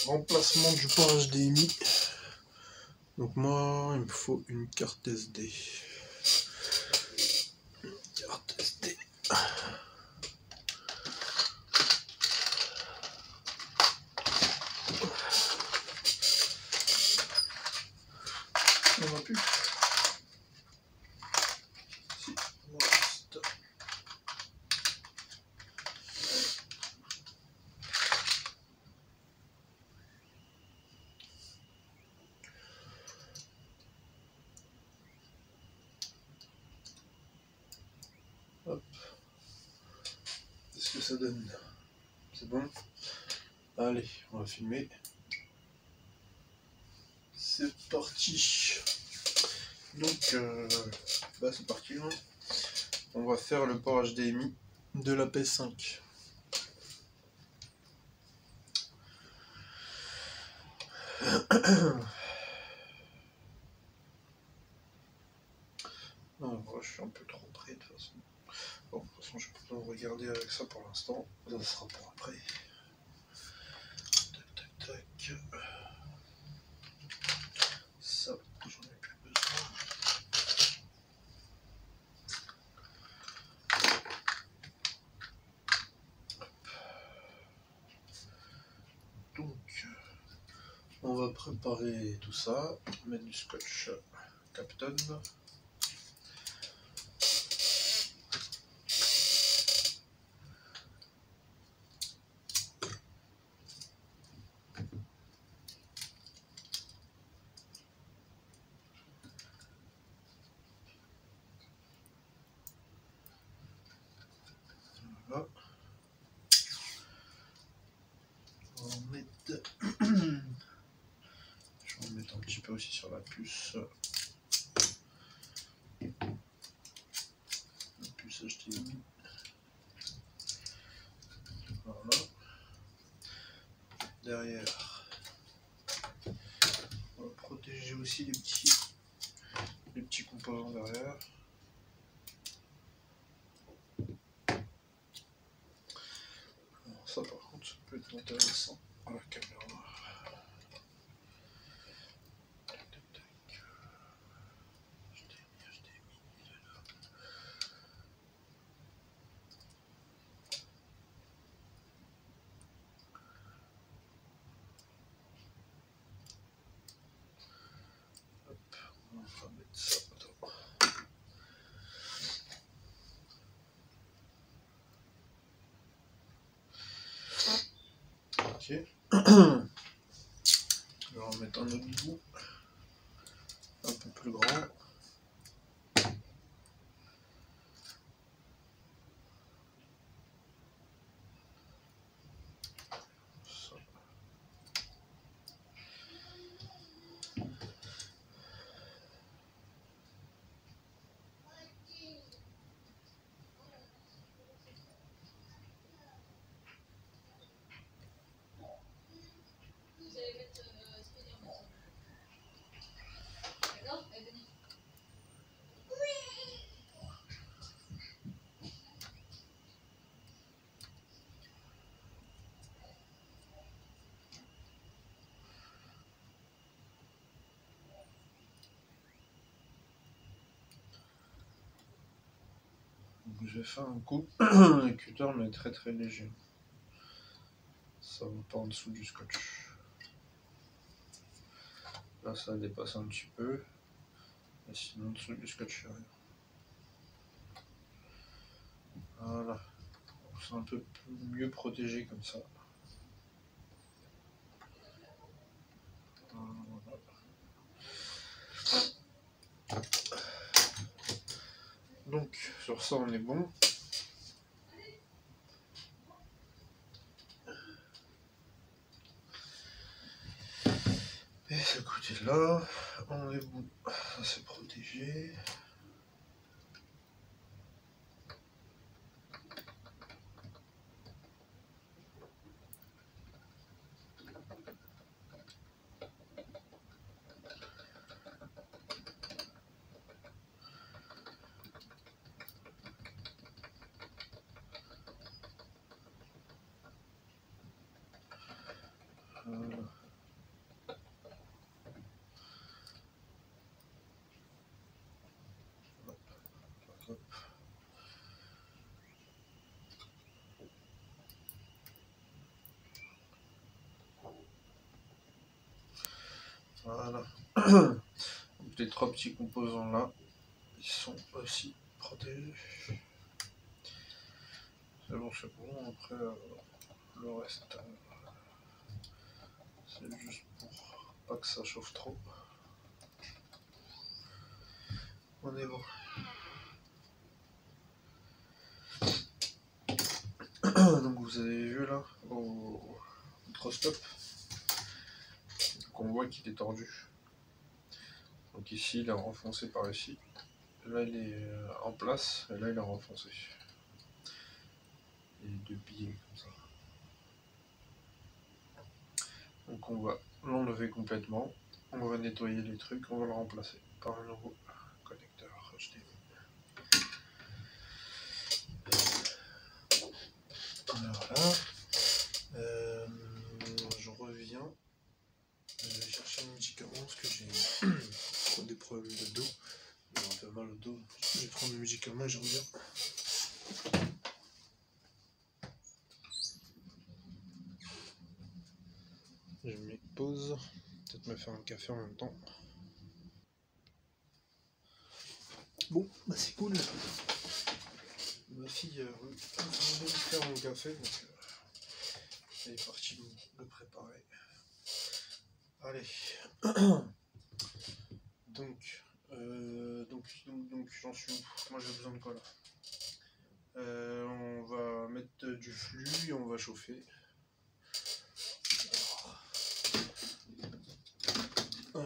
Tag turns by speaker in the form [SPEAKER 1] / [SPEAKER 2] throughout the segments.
[SPEAKER 1] Remplacement du port HDMI. Donc moi, il me faut une carte SD. Carte SD. On va plus. Si, on reste. Hop. Qu'est-ce que ça donne? C'est bon? Allez, on va filmer. C'est parti. Donc, c'est parti. Hein. On va faire le port HDMI de la PS5. Je suis un peu trop près de toute façon. Bon, de toute façon, je peux pas regarder avec ça pour l'instant. Ça sera pour après. Tac, tac, tac. Ça, j'en ai plus besoin. Donc, on va préparer tout ça. Mettre du scotch Kapton. Voilà. On va en mettre... Je vais en mettre un petit peu aussi sur la puce. La puce HDMI. Voilà. Derrière, on va protéger aussi les petits composants derrière. Alors ça par contre, ça peut être intéressant à la caméra. On va mettre ça dedans. Ok. On va en mettre un autre bout, un peu plus grand. Ça. Donc, je vais faire un coup avec cutter mais très très léger. Ça va pas en dessous du scotch. Là ça dépasse un petit peu. Et sinon en dessous du scotch rien. Voilà. C'est un peu mieux protégé comme ça. Voilà. Donc sur ça on est bon. Et ce côté là, on est bon. Ça c'est protégé. Voilà. Voilà. Donc les 3 petits composants là, ils sont aussi protégés. C'est bon, après le reste, c'est juste pour pas que ça chauffe trop. On est bon. Donc vous avez vu là, au microscope, qu'on voit qu'il est tordu. Donc ici il est renfoncé par ici. Là il est en place, et là il est renfoncé. Et 2 billets comme ça. Donc on va l'enlever complètement. On va nettoyer les trucs, on va le remplacer par un nouveau connecteur HDMI. Voilà. Je reviens. Je vais chercher un médicament parce que j'ai des problèmes de dos. J'ai un peu mal au dos. Je vais prendre le médicament et je reviens. Je mets pause. Peut-être me faire un café en même temps. Bon, bah c'est cool. Ma fille veut faire mon café, donc elle est partie me préparer. Allez. Donc j'en suis où? Moi j'ai besoin de quoi là? On va mettre du flux et on va chauffer.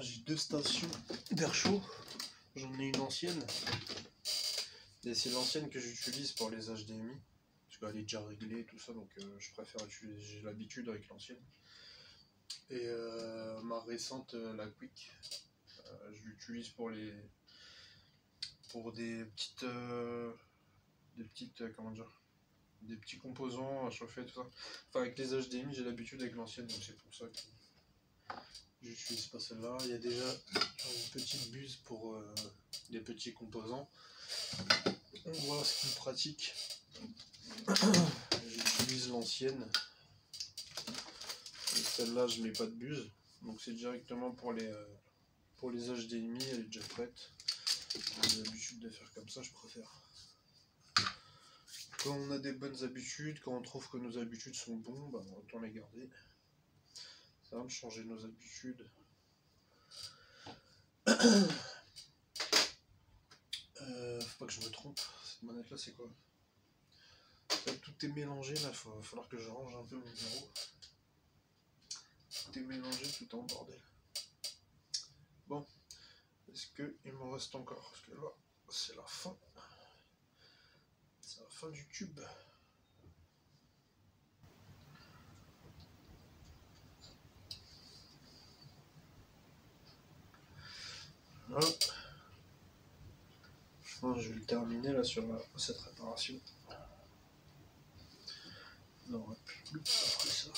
[SPEAKER 1] J'ai 2 stations d'air chaud. J'en ai une ancienne. Et c'est l'ancienne que j'utilise pour les HDMI. Parce qu'elle est déjà réglée et tout ça, donc je préfère utiliser, j'ai l'habitude avec l'ancienne. Et ma récente, la Quick, je l'utilise pour des petites, comment dire, des petits composants à chauffer tout ça. Enfin avec les HDMI j'ai l'habitude avec l'ancienne, donc c'est pour ça que j'utilise pas celle-là. Il y a déjà une petite buse pour les petits composants. On voit ce qui est pratique. J'utilise l'ancienne. Celle-là je mets pas de buse, donc c'est directement pour les HDMI, elle est déjà prête. J'ai l'habitude de faire comme ça, je préfère. Quand on a des bonnes habitudes, quand on trouve que nos habitudes sont bonnes, bah, autant les garder. Ça va de changer nos habitudes. Faut pas que je me trompe. Cette manette là c'est quoi? Là, tout est mélangé là, il va falloir que je range un peu mon bureau. Tout est mélangé, tout est en bordel. Bon, est-ce qu'il me reste encore? Parce que là, c'est la fin. C'est la fin du tube. Voilà. Je pense que je vais le terminer là sur cette réparation. Il n'en aura plus après ça.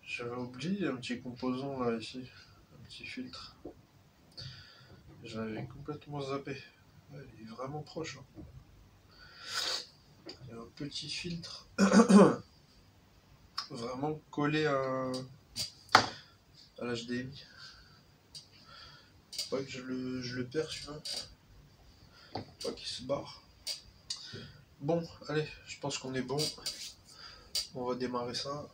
[SPEAKER 1] J'avais oublié un petit composant là ici, un petit filtre. J'avais complètement zappé. Ouais, il est vraiment proche. Hein. Il y a un petit filtre vraiment collé à l'HDMI. Pas que je le perds celui-là. Pas qu'il se barre. Bon, allez, je pense qu'on est bon. On va démarrer ça.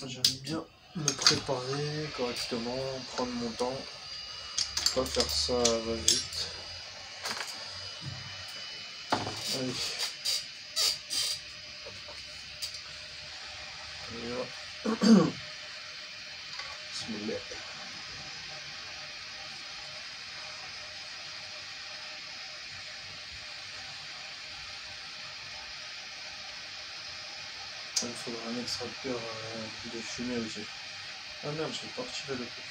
[SPEAKER 1] J'aime bien me préparer correctement, prendre mon temps, pas faire ça va vite. Allez. Et là. Bismillah. Il faudra un extracteur de fumée aussi. Ah merde, je vais pas retirer le truc.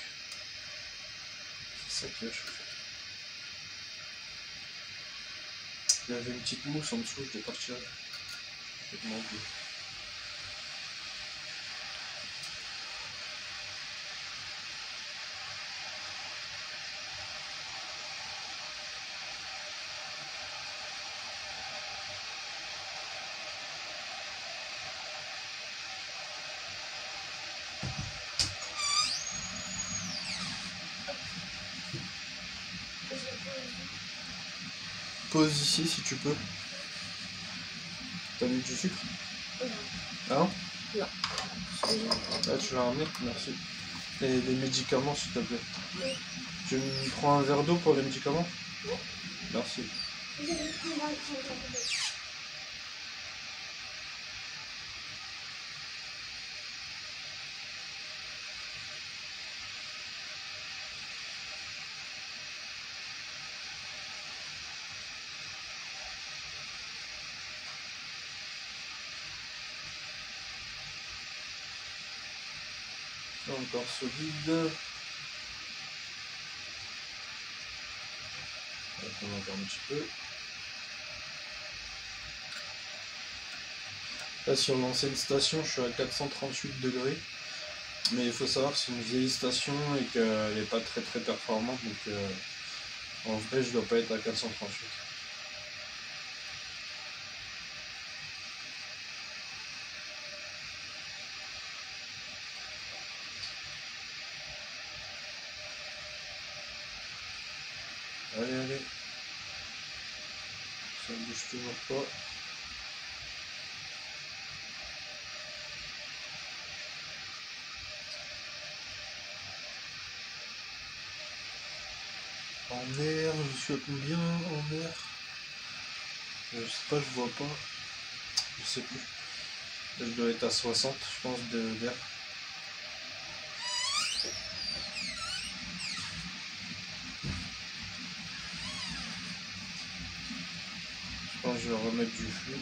[SPEAKER 1] C'est ça qui a chauffé. Il y avait une petite mousse en dessous, je l'ai pas retiré. Je vais demander. Pose ici si tu peux. T'as mis du sucre?
[SPEAKER 2] Non.
[SPEAKER 1] Ah non?
[SPEAKER 2] Non.
[SPEAKER 1] Ah, tu l'as ramené? Merci. Et des médicaments s'il te plaît.
[SPEAKER 2] Oui.
[SPEAKER 1] Tu me prends un verre d'eau pour les médicaments?
[SPEAKER 2] Oui.
[SPEAKER 1] Merci.
[SPEAKER 2] Je vais prendre un verre d'eau.
[SPEAKER 1] Encore solide. On va prendre encore un petit peu. Là, sur l'ancienne station, je suis à 438 degrés. Mais il faut savoir que c'est une vieille station et qu'elle n'est pas très très performante. Donc en vrai, je dois pas être à 438. Allez, allez. Ça ne bouge toujours pas. En air, je suis à combien en air? Je sais pas, je vois pas. Je sais plus. Je dois être à 60, je pense, d'air. Je pense que je vais remettre du flux.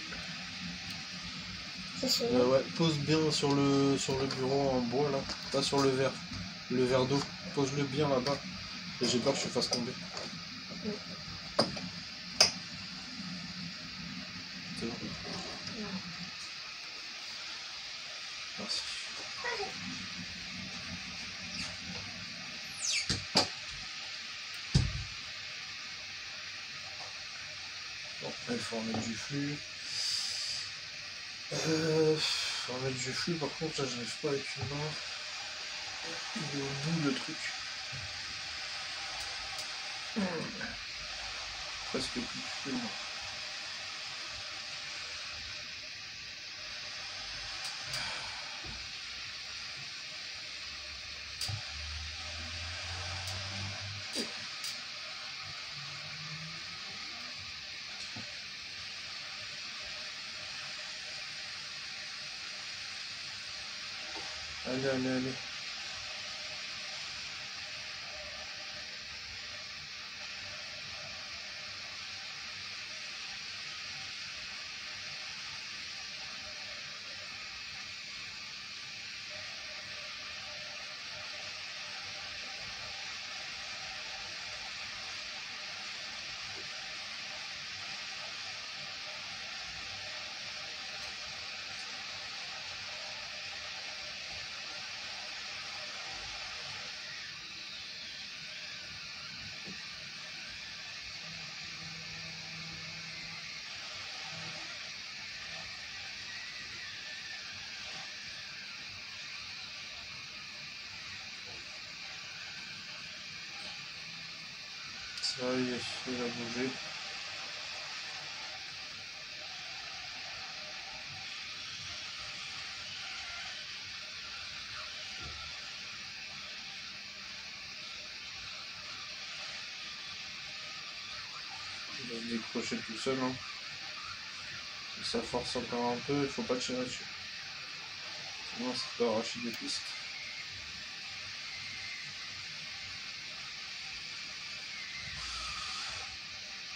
[SPEAKER 2] C'est sûr.
[SPEAKER 1] Ouais, pose bien sur le bureau en bois là, pas sur le verre d'eau. Pose-le bien là-bas. Et j'ai peur que je fasse tomber.
[SPEAKER 2] Oui.
[SPEAKER 1] C'est bon.
[SPEAKER 2] Non.
[SPEAKER 1] Merci. Bon, il faut remettre du flux. Faut remettre du flux, par contre là j'arrive pas avec une main. Il est au bout le truc. Presque plus de flux moi. Allez, allez, allez. Ça y est, il a bougé. Il va se décrocher tout seul. Hein. Si ça force encore un peu, il faut pas tirer dessus. Sinon ça peut arracher des pistes.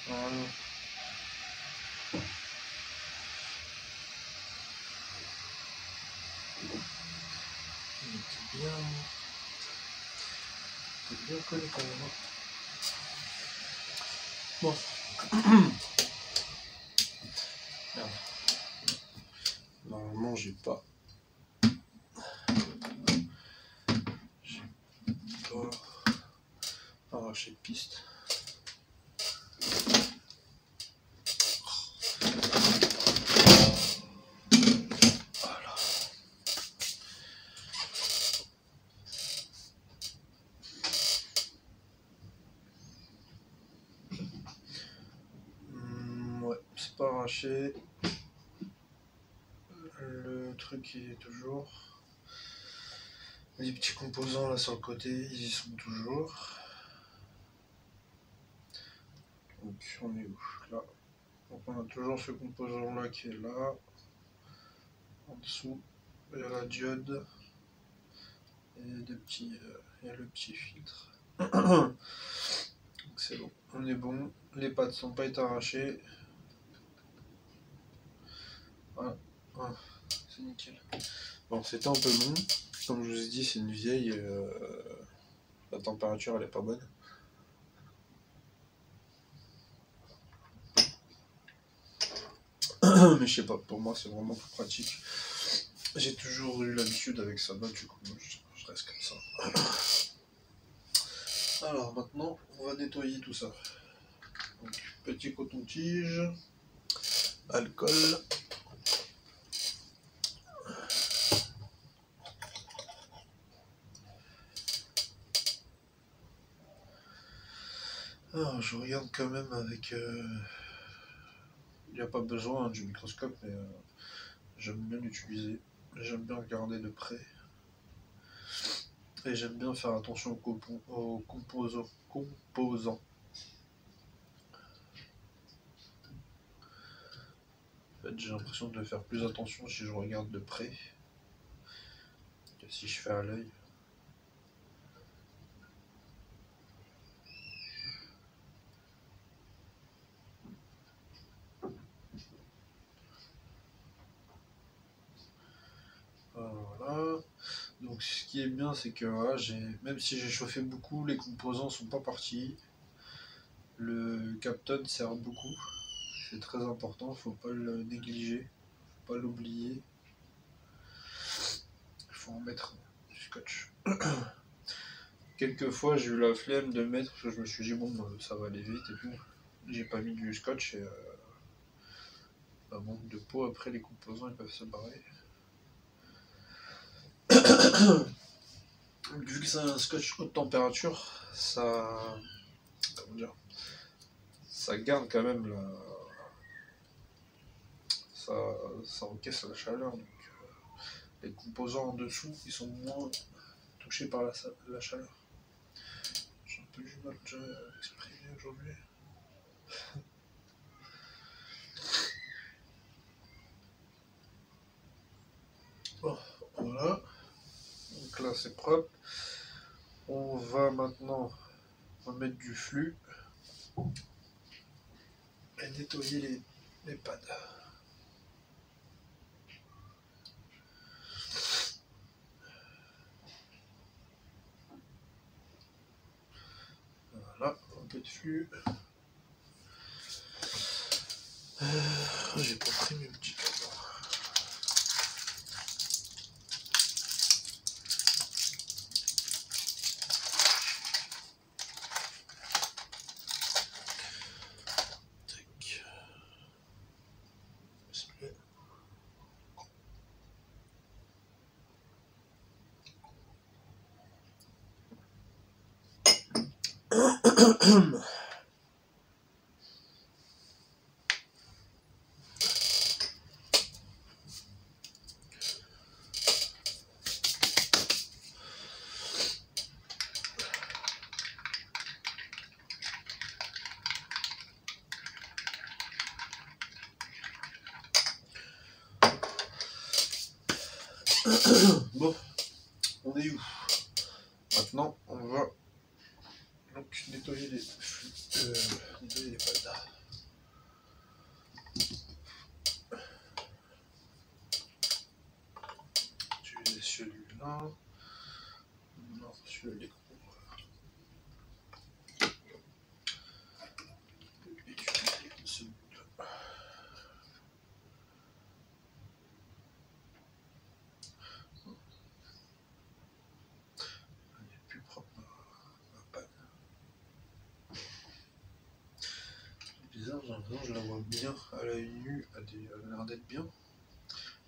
[SPEAKER 1] Voilà. Il était bien collé quand même. Bon. Merde. Normalement j'ai pas arraché de piste. Voilà. arraché. Le truc il est toujours. Les petits composants là sur le côté, ils y sont toujours. Donc on est où là? Donc on a toujours ce composant là qui est là. En dessous, il y a la diode. Et il y a le petit filtre. Donc c'est bon, on est bon. Les pattes sont pas été arrachées. Voilà, voilà. C'est nickel. Bon, c'était un peu long. Comme je vous ai dit, c'est une vieille. La température elle est pas bonne. Mais je sais pas, pour moi c'est vraiment plus pratique. J'ai toujours eu l'habitude avec ça, du coup je reste comme ça. Alors maintenant on va nettoyer tout ça. Donc, petit coton-tige, alcool. Alors je regarde quand même avec... Il n'y a pas besoin du microscope, mais j'aime bien l'utiliser. J'aime bien regarder de près. Et j'aime bien faire attention aux composants. En fait, j'ai l'impression de faire plus attention si je regarde de près que si je fais à l'œil. Voilà. Donc ce qui est bien, c'est que voilà, même si j'ai chauffé beaucoup, les composants sont pas partis. Le Kapton sert beaucoup. C'est très important, faut pas le négliger, faut pas l'oublier. Il faut en mettre du scotch. Quelquefois j'ai eu la flemme de mettre, parce que je me suis dit bon ça va aller vite et tout. J'ai pas mis du scotch et manque de peau, après les composants ils peuvent se barrer. Vu que c'est un scotch haute température, ça. Comment dire, ça garde quand même la. Ça encaisse la chaleur. Donc les composants en dessous ils sont moins touchés par la chaleur. J'ai un peu du mal déjà à l'exprimer aujourd'hui. Bon, voilà. Donc là c'est propre. On va maintenant remettre du flux et nettoyer les pads. Voilà, un peu de flux. J'ai pas pris mes petits canons. Bon, on est où? Maintenant, on va donc nettoyer les flux, nettoyer les pads. Utiliser celui-là. Non, celui-là il est gros. Utiliser celui-là. Elle est plus propre ma panne. C'est bizarre, j'ai l'impression que je la vois bien à l'œil nu, elle a l'air d'être bien.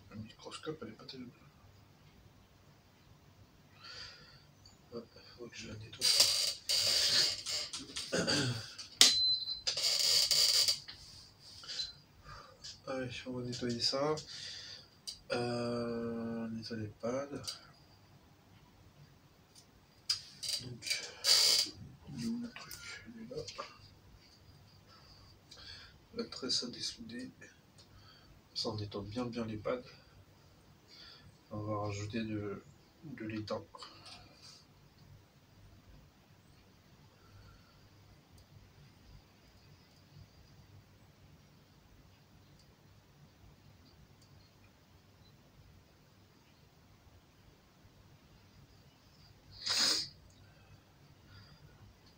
[SPEAKER 1] Le microscope, elle est pas terrible. Ouais, faut que je la nettoie. Allez, on va nettoyer ça. Nettoyer les pads. Donc, il est où le truc? Il est là. La tresse à dessouder. Ça, on nettoie bien les pads. On va rajouter de l'étain.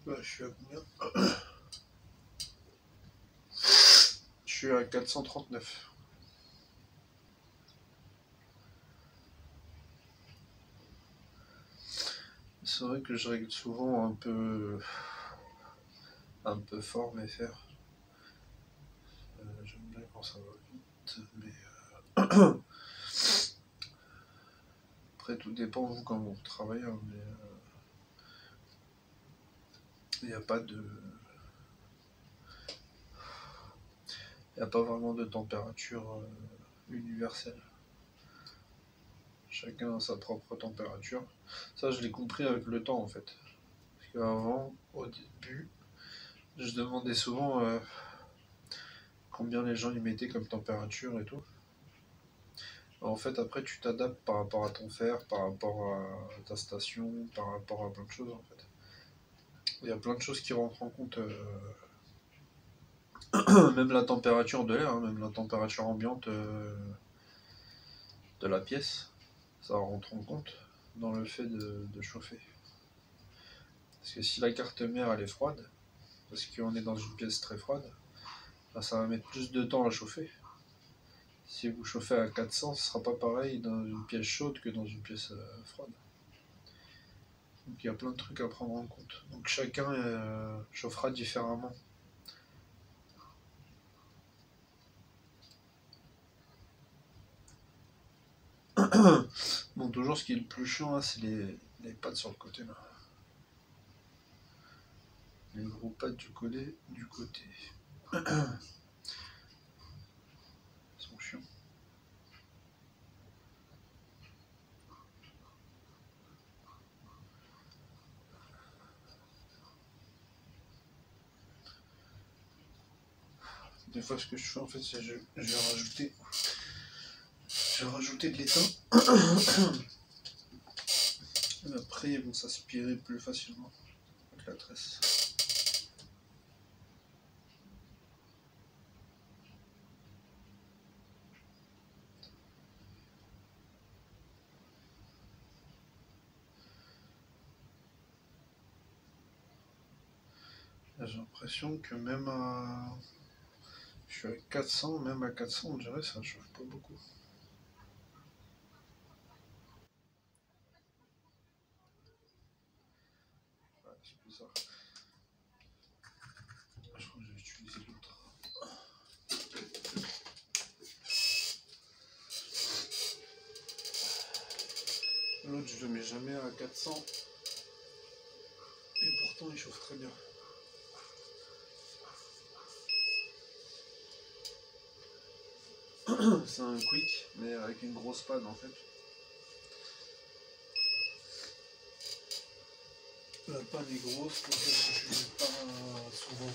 [SPEAKER 1] Là, je suis à combien? Je suis à 439. C'est vrai que je règle souvent un peu fort mes fers. J'aime bien quand ça va vite, mais après tout dépend vous comment vous travaillez, hein, mais il n'y a pas de, il n'y a pas vraiment de température universelle. Chacun a sa propre température. Ça, je l'ai compris avec le temps en fait. Parce qu'avant, au début, je demandais souvent combien les gens y mettaient comme température et tout. En fait, après, tu t'adaptes par rapport à ton fer, par rapport à ta station, par rapport à plein de choses en fait. Il y a plein de choses qui rentrent en compte, même la température de l'air, hein, même la température ambiante de la pièce, ça rentre en compte dans le fait de chauffer. Parce que si la carte mère elle est froide, parce qu'on est dans une pièce très froide, ben, ça va mettre plus de temps à chauffer. Si vous chauffez à 400, ce sera pas pareil dans une pièce chaude que dans une pièce froide. Donc il y a plein de trucs à prendre en compte. Donc chacun chauffera différemment. Bon, toujours ce qui est le plus chiant, c'est les pattes sur le côté là. Les gros pads du côté. Ils sont chiants. Des fois, ce que je fais en fait, c'est que je vais rajouter de l'étain. Après, ils vont s'aspirer plus facilement avec la tresse. J'ai l'impression que même à... Je suis à 400, même à 400, on dirait que ça chauffe pas beaucoup. Ouais, c'est bizarre. Je crois que je vais utiliser l'autre. L'autre, je le mets jamais à 400. Et pourtant, il chauffe très bien. C'est un quick, mais avec une grosse panne en fait. La panne est grosse, donc je n'utilise pas souvent.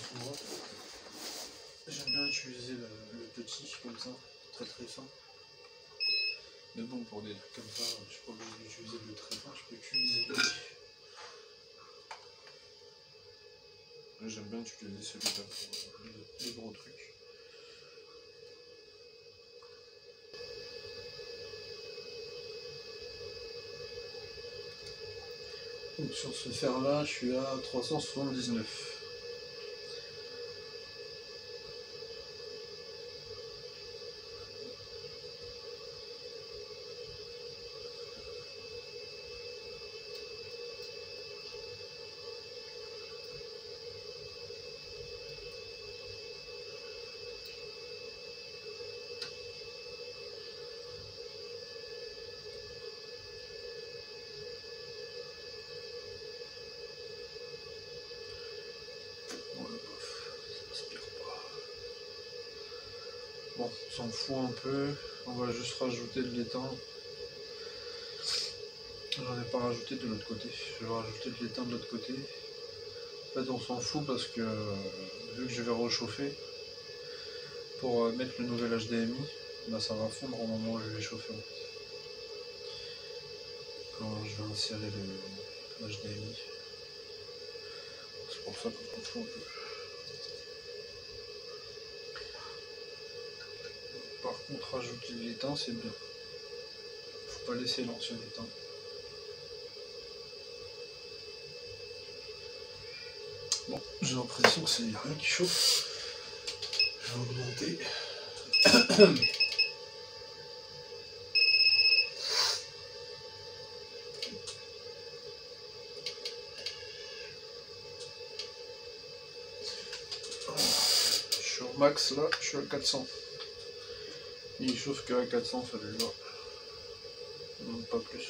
[SPEAKER 1] J'aime bien utiliser le petit comme ça, très fin. Mais bon, pour des trucs comme ça, je suis pas obligé d'utiliser le très fin, je peux utiliser le petit. J'aime bien utiliser celui-là pour les gros trucs. Donc sur ce fer là, je suis à 379. Bon, on s'en fout un peu, on va juste rajouter de l'étain. J'en ai pas rajouté de l'autre côté, je vais rajouter de l'étain de l'autre côté. En fait on s'en fout parce que vu que je vais rechauffer pour mettre le nouvel HDMI, bah, ça va fondre au moment où je vais chauffer en fait. Quand je vais insérer le HDMI. C'est pour ça qu'on s'en fout un peu. Par contre rajouter de l'étain c'est bien. Faut pas laisser l'ancien étain. Bon, j'ai l'impression que c'est rien qui chauffe. Je vais augmenter. Je suis au max là, je suis à 400. Il chauffe que à 400 celui-là. Non, pas plus.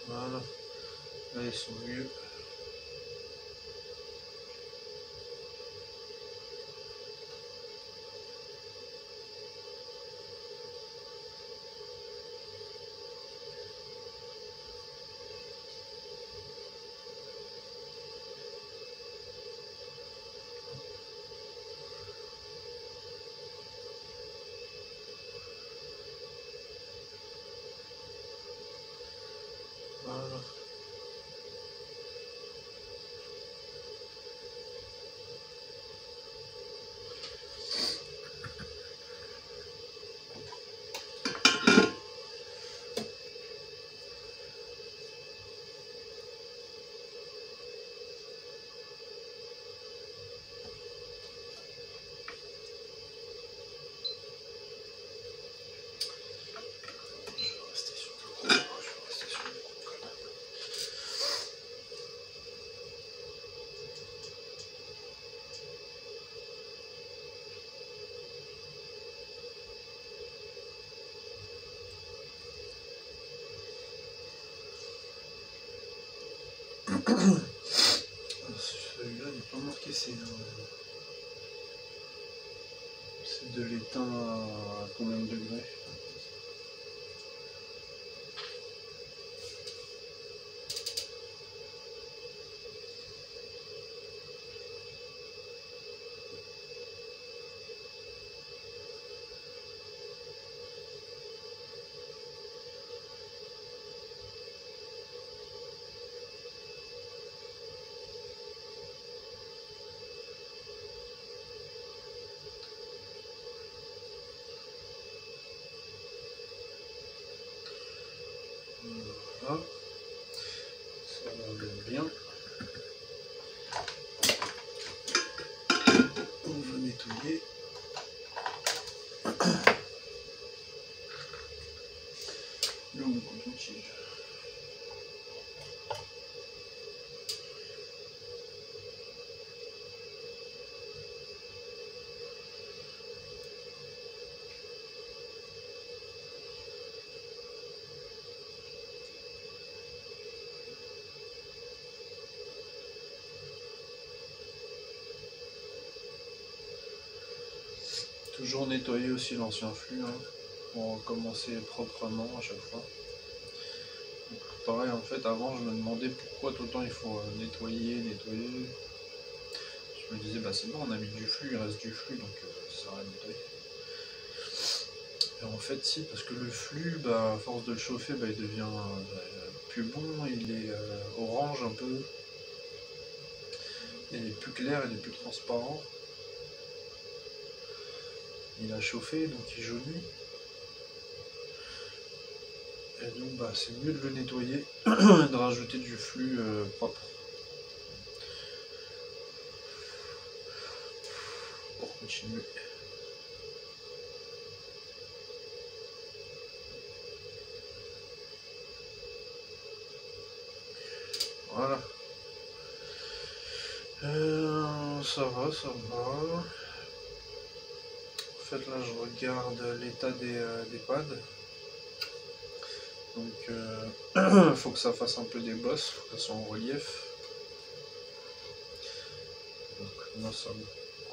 [SPEAKER 1] Voilà. Là ils sont mieux. Voilà. Je vais rester sur le gros. Je vais rester sur le gros quand même. Celui-là, il n'est pas marqué, c'est de l'étain à combien de degrés? Voilà. Ça va bien. On va nettoyer. Le mon coton-tige. Toujours nettoyer aussi l'ancien flux hein, pour commencer proprement à chaque fois. Donc, pareil en fait avant je me demandais pourquoi tout le temps il faut nettoyer. Je me disais bah c'est bon on a mis du flux, il reste du flux donc ça sert à nettoyer. Et en fait si parce que le flux bah, à force de le chauffer bah, il devient plus bon, il est orange un peu. Il est plus clair, il est plus transparent. il a chauffé, donc il jaunit. Et donc bah, c'est mieux de le nettoyer, de rajouter du flux propre. Pour continuer. Voilà. Ça va, ça va. En fait là je regarde l'état des pads. Donc faut que ça fasse un peu des bosses, faut que ça soit en relief. Donc moi ça me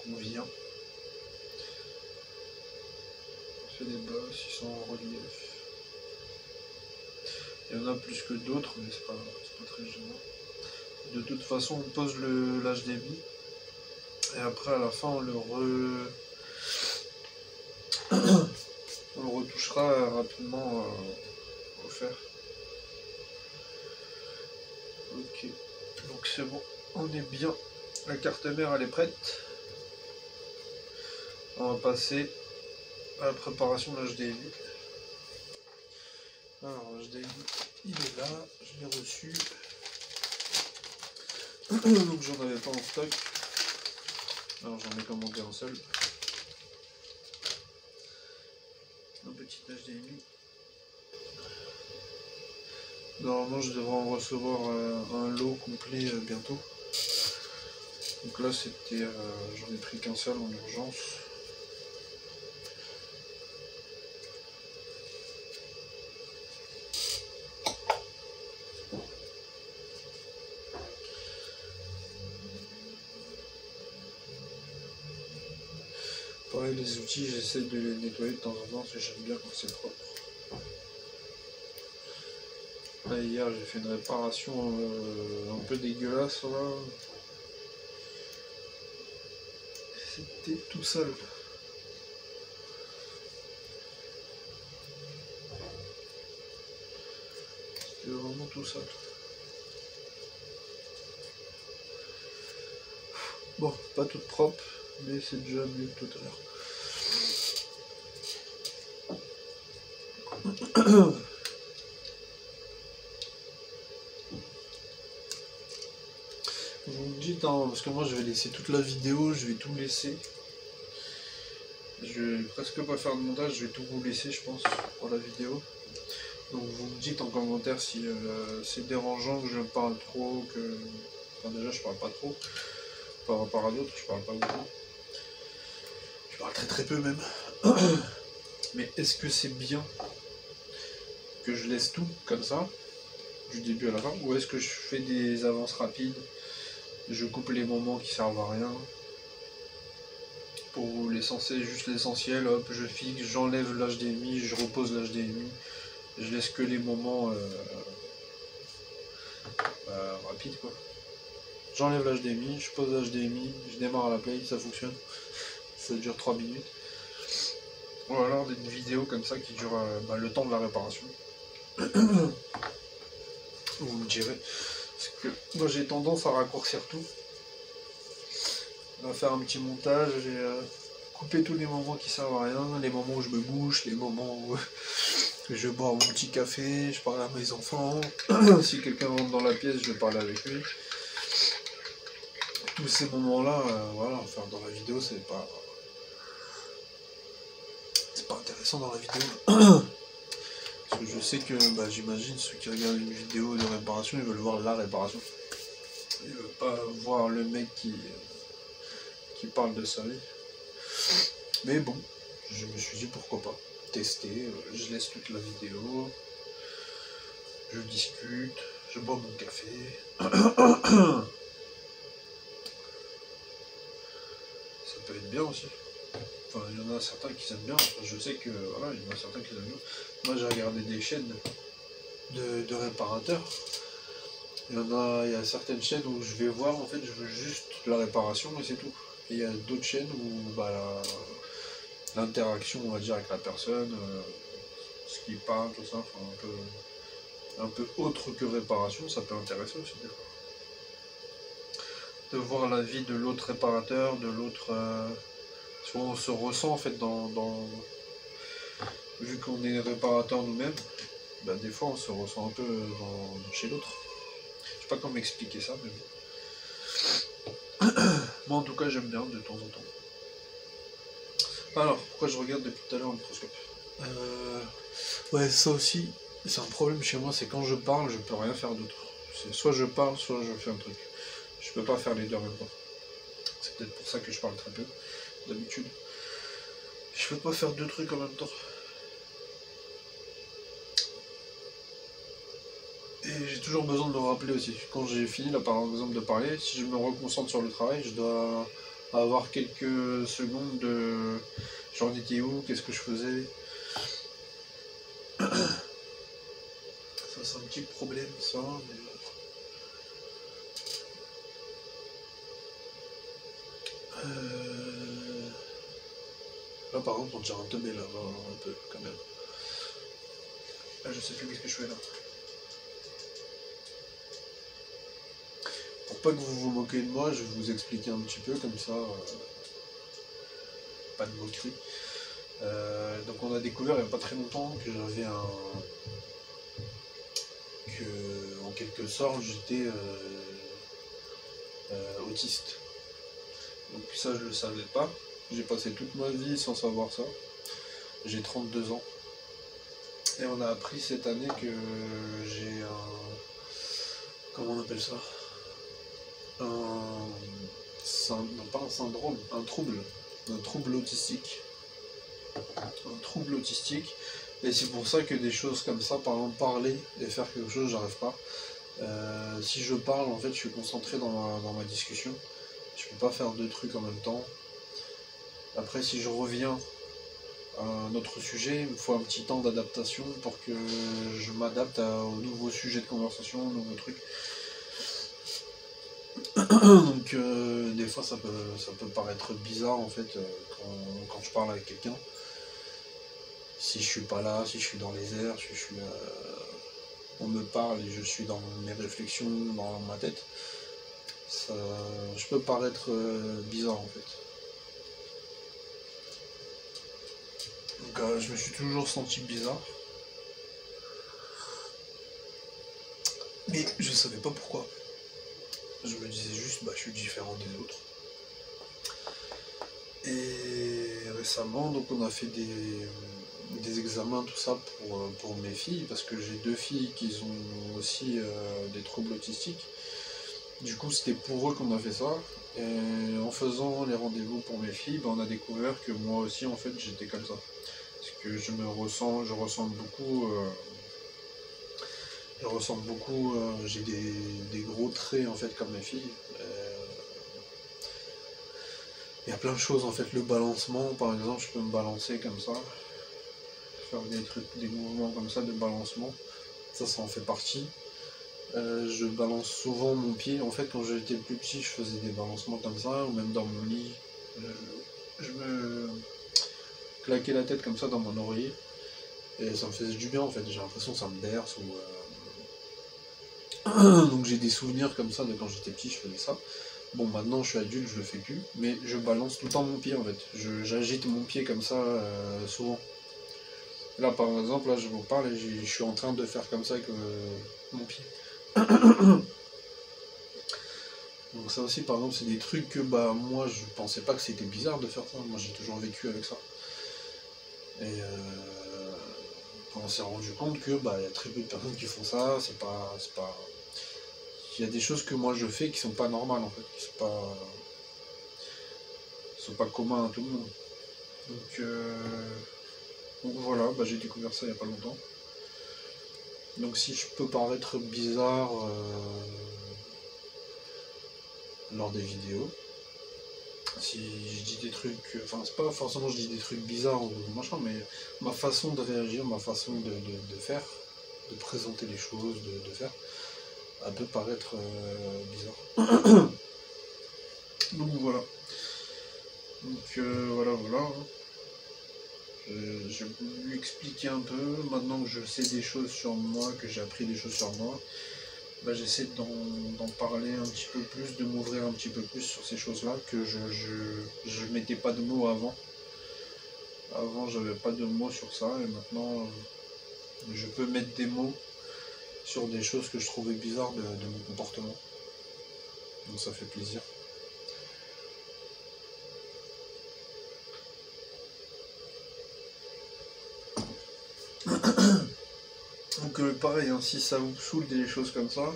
[SPEAKER 1] convient. On fait des bosses, ils sont en relief. Il y en a plus que d'autres, mais c'est pas très gênant. De toute façon on pose l'HDMI et après à la fin on le retouchera rapidement au fer. Ok, donc c'est bon, on est bien. La carte mère elle est prête. On va passer à la préparation de l'HDMI. Alors l'HDMI il est là, je l'ai reçu. Donc j'en avais pas en stock. Alors j'en ai commandé un seul. Un petit HDMI. Normalement je devrais en recevoir un lot complet bientôt. Donc là c'était, j'en ai pris qu'un seul en urgence. Pareil les outils j'essaie de les nettoyer de temps en temps parce que j'aime bien quand c'est propre. Là, hier j'ai fait une réparation un peu dégueulasse là. C'était tout sale. C'était vraiment tout sale. Bon, pas toute propre, mais c'est déjà mieux que tout à l'heure. Vous me dites, hein, parce que moi je vais laisser toute la vidéo, je vais tout laisser. Je vais presque pas faire de montage, je vais tout vous laisser je pense pour la vidéo. Donc vous me dites en commentaire si c'est dérangeant que je parle trop, que... Enfin déjà je parle pas trop, par rapport à d'autres, je parle pas beaucoup. Je parle très peu même. Mais est-ce que c'est bien que je laisse tout comme ça, du début à la fin, ou est-ce que je fais des avances rapides, je coupe les moments qui servent à rien, pour juste l'essentiel, hop, je fixe, j'enlève l'HDMI, je repose l'HDMI, je laisse que les moments rapides quoi. J'enlève l'HDMI, je pose l'HDMI, je démarre à la play, ça fonctionne, ça dure 3 minutes. Ou alors une vidéo comme ça qui dure le temps de la réparation. Vous me direz. Parce que moi j'ai tendance à raccourcir tout. À faire un petit montage et couper tous les moments qui servent à rien, les moments où je me bouge, les moments où je bois mon petit café, je parle à mes enfants. Si quelqu'un rentre dans la pièce, je vais parler avec lui. Tous ces moments-là, voilà, enfin dans la vidéo c'est pas intéressant dans la vidéo. Parce que je sais que, j'imagine, ceux qui regardent une vidéo de réparation, ils veulent voir la réparation. Ils veulent pas voir le mec qui parle de sa vie. Mais bon, je me suis dit pourquoi pas tester, je laisse toute la vidéo, je discute, je bois mon café. Ça peut être bien aussi. Enfin, il y en a certains qui aiment bien. Enfin, je sais que voilà, il y en a certains qui aiment bien. Moi, j'ai regardé des chaînes de réparateurs. Il y a certaines chaînes où je vais voir, en fait, je veux juste la réparation et c'est tout. Et il y a d'autres chaînes où l'interaction, on va dire, avec la personne, ce qui parle, tout ça, enfin, un peu autre que réparation, ça peut intéresser aussi des fois. De voir la vie de l'autre réparateur, de l'autre Soit on se ressent en fait vu qu'on est réparateur nous-mêmes, bah, des fois on se ressent un peu chez l'autre. Je sais pas comment expliquer ça, mais bon. Moi en tout cas j'aime bien de temps en temps. Alors, pourquoi je regarde depuis tout à l'heure un microscope Ouais, ça aussi, c'est un problème chez moi, c'est quand je parle, je peux rien faire d'autre. C'est soit je parle, soit je fais un truc. Je peux pas faire les deux en même temps. C'est peut-être pour ça que je parle très peu, d'habitude. Je peux pas faire deux trucs en même temps. Et j'ai toujours besoin de me rappeler aussi. Quand j'ai fini là par exemple de parler, si je me reconcentre sur le travail, je dois avoir quelques secondes de j'en étais où, qu'est-ce que je faisais. Ça c'est un petit problème ça, mais... Là par contre on dirait un teubé là, un peu quand même. Là je sais plus qu'est-ce que je fais là. Pour pas que vous vous moquez de moi, je vais vous expliquer un petit peu comme ça. Pas de moquerie. Donc on a découvert il n'y a pas très longtemps que j'avais en quelque sorte j'étais autiste. Donc ça je le savais pas. J'ai passé toute ma vie sans savoir ça. J'ai 32 ans. Et on a appris cette année que j'ai comment on appelle ça? Non, pas un syndrome, un trouble autistique. Un trouble autistique. Et c'est pour ça que des choses comme ça, par exemple parler et faire quelque chose, j'arrive pas. Si je parle, en fait, je suis concentré dans ma discussion. Je peux pas faire deux trucs en même temps. Après, si je reviens à un autre sujet, il me faut un petit temps d'adaptation pour que je m'adapte au nouveau sujet de conversation, au nouveau truc. Donc des fois ça peut paraître bizarre en fait quand je parle avec quelqu'un. Si je suis pas là, si je suis dans les airs, si je suis on me parle et je suis dans mes réflexions, dans ma tête, je peux paraître bizarre en fait. Donc je me suis toujours senti bizarre. Mais je savais pas pourquoi. Je me disais juste je suis différent des autres. Et récemment donc on a fait des examens tout ça pour mes filles, parce que j'ai deux filles qui ont aussi des troubles autistiques. Du coup c'était pour eux qu'on a fait ça. Et en faisant les rendez-vous pour mes filles, on a découvert que moi aussi en fait j'étais comme ça. Parce que je ressemble beaucoup, j'ai des gros traits en fait comme mes filles. Il y a plein de choses en fait, le balancement par exemple, je peux me balancer comme ça, faire des mouvements comme ça de balancement, ça en fait partie. Je balance souvent mon pied, en fait quand j'étais plus petit je faisais des balancements comme ça, ou même dans mon lit, je me claquais la tête comme ça dans mon oreiller, et ça me faisait du bien en fait, j'ai l'impression que ça me berce, donc j'ai des souvenirs comme ça de quand j'étais petit, je faisais ça. Bon maintenant je suis adulte, je le fais plus, mais je balance tout le temps mon pied en fait, j'agite mon pied comme ça souvent. Là par exemple, là je vous parle et je suis en train de faire comme ça avec mon pied. Donc ça aussi par exemple c'est des trucs que moi je pensais pas que c'était bizarre de faire ça, moi j'ai toujours vécu avec ça. Et on s'est rendu compte que y a très peu de personnes qui font ça, c'est pas. Il y a des choses que moi je fais qui sont pas normales en fait, qui sont pas communs à tout le monde. Donc voilà, j'ai découvert ça il n'y a pas longtemps. Donc si je peux paraître bizarre lors des vidéos, si je dis des trucs, enfin c'est pas forcément je dis des trucs bizarres ou machin, mais ma façon de réagir, ma façon de faire, de présenter les choses, de faire, elle peut paraître bizarre. Donc voilà. Donc voilà. J'ai voulu expliquer un peu, maintenant que je sais des choses sur moi, que j'ai appris des choses sur moi, bah, j'essaie d'en parler un petit peu plus, de m'ouvrir un petit peu plus sur ces choses-là, que je mettais pas de mots avant. Avant, j'avais pas de mots sur ça, et maintenant, je peux mettre des mots sur des choses que je trouvais bizarres de mon comportement. Donc ça fait plaisir. Donc pareil, hein, si ça vous saoule des choses comme ça,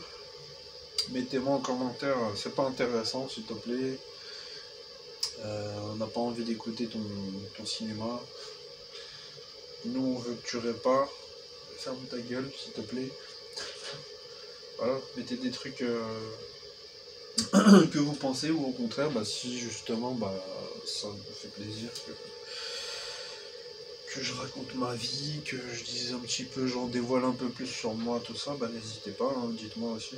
[SPEAKER 1] mettez-moi en commentaire, c'est pas intéressant s'il te plaît. On n'a pas envie d'écouter ton cinéma. Nous on veut que tu répares. Ferme ta gueule s'il te plaît. Voilà, mettez des trucs que vous pensez, ou au contraire, bah, si justement ça me fait plaisir que je raconte ma vie, que je dise un petit peu, j'en dévoile un peu plus sur moi, tout ça, bah n'hésitez pas, hein, dites-moi aussi.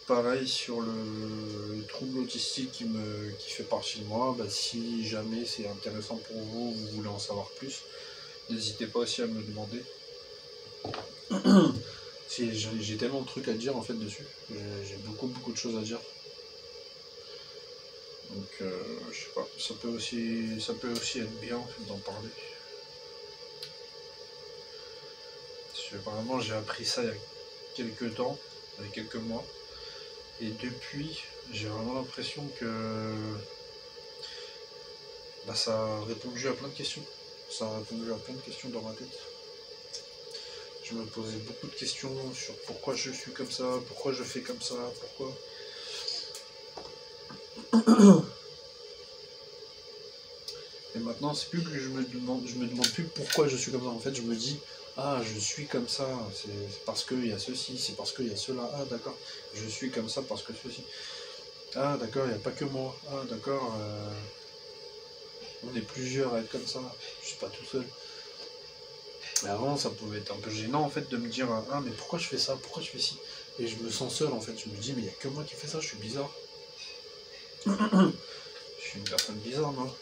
[SPEAKER 1] Pareil sur le trouble autistique qui fait partie de moi, bah, si jamais c'est intéressant pour vous, vous voulez en savoir plus, n'hésitez pas aussi à me demander. J'ai tellement de trucs à dire en fait dessus, j'ai beaucoup de choses à dire. Donc je sais pas, ça peut aussi être bien en fait, d'en parler. Apparemment j'ai appris ça il y a quelques temps, il y a quelques mois, et depuis j'ai vraiment l'impression que ça a répondu à plein de questions. Ça a répondu à plein de questions dans ma tête. Je me posais beaucoup de questions sur pourquoi je suis comme ça, pourquoi je fais comme ça, pourquoi. Et maintenant, c'est plus que je me demande plus pourquoi je suis comme ça. En fait, je me dis, ah, je suis comme ça, c'est parce qu'il y a ceci, c'est parce qu'il y a cela. Ah, d'accord, je suis comme ça parce que ceci. Ah, d'accord, il n'y a pas que moi. Ah, d'accord, on est plusieurs à être comme ça. Je suis pas tout seul. Mais avant, ça pouvait être un peu gênant en fait de me dire, ah, mais pourquoi je fais ça, pourquoi je fais ci. Et je me sens seul en fait. Je me dis, mais il n'y a que moi qui fais ça, je suis bizarre. Je suis une personne bizarre, moi.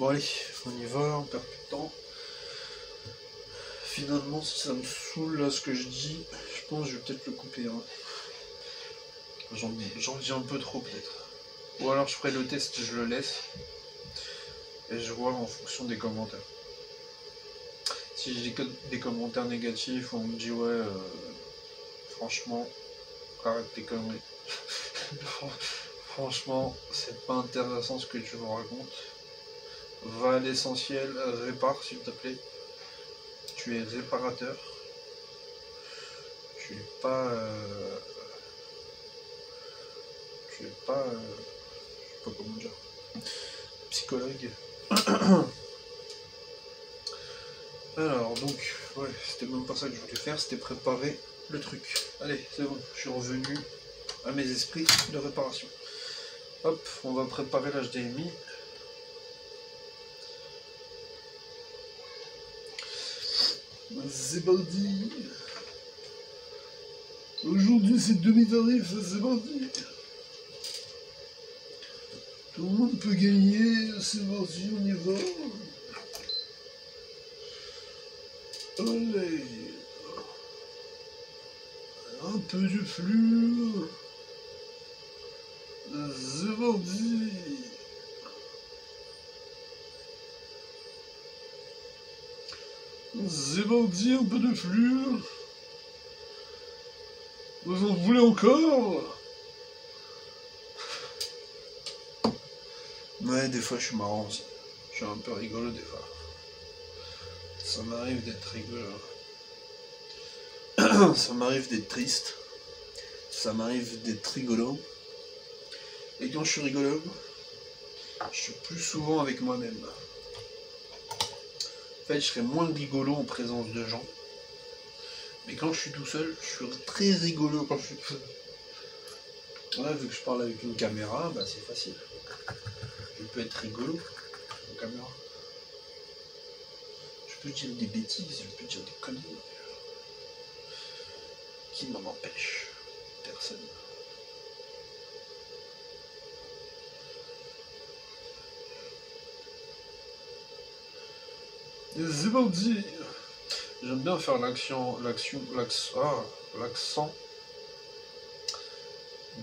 [SPEAKER 1] Bon allez, on y va, on perd plus de temps. Finalement, si ça me saoule là ce que je dis, je pense que je vais peut-être le couper. Hein. J'en dis un peu trop peut-être. Ou alors je ferai le test, je le laisse. Et je vois en fonction des commentaires. Si j'ai que des commentaires négatifs où on me dit ouais, franchement, arrête tes conneries. Franchement, c'est pas intéressant ce que tu me racontes. Va à l'essentiel, répare s'il te plaît. Tu es réparateur. Tu es pas. Tu es pas. Je sais pas comment dire. Psychologue. Alors donc, ouais, c'était même pas ça que je voulais faire, c'était préparer le truc. Allez, c'est bon, je suis revenu à mes esprits de réparation. Hop, on va préparer l'HDMI. C'est parti. Aujourd'hui c'est demi-tarif, c'est parti. Tout le monde peut gagner, c'est parti, on y va. Allez. Un peu de flux. C'est parti. C'est parti, un peu de flux. Vous en voulez encore? Ouais, des fois je suis marrant aussi. Je suis un peu rigolo des fois. Ça m'arrive d'être rigolo. Ça m'arrive d'être triste. Ça m'arrive d'être rigolo. Et quand je suis rigolo, je suis plus souvent avec moi-même. En fait, je serais moins rigolo en présence de gens. Mais quand je suis tout seul, je suis très rigolo quand je suis tout seul. Là, vu que je parle avec une caméra, bah c'est facile. Je peux être rigolo en caméra. Je peux dire des bêtises, je peux dire des conneries. Qui m'en empêche? Personne. C'est parti. J'aime bien faire l'accent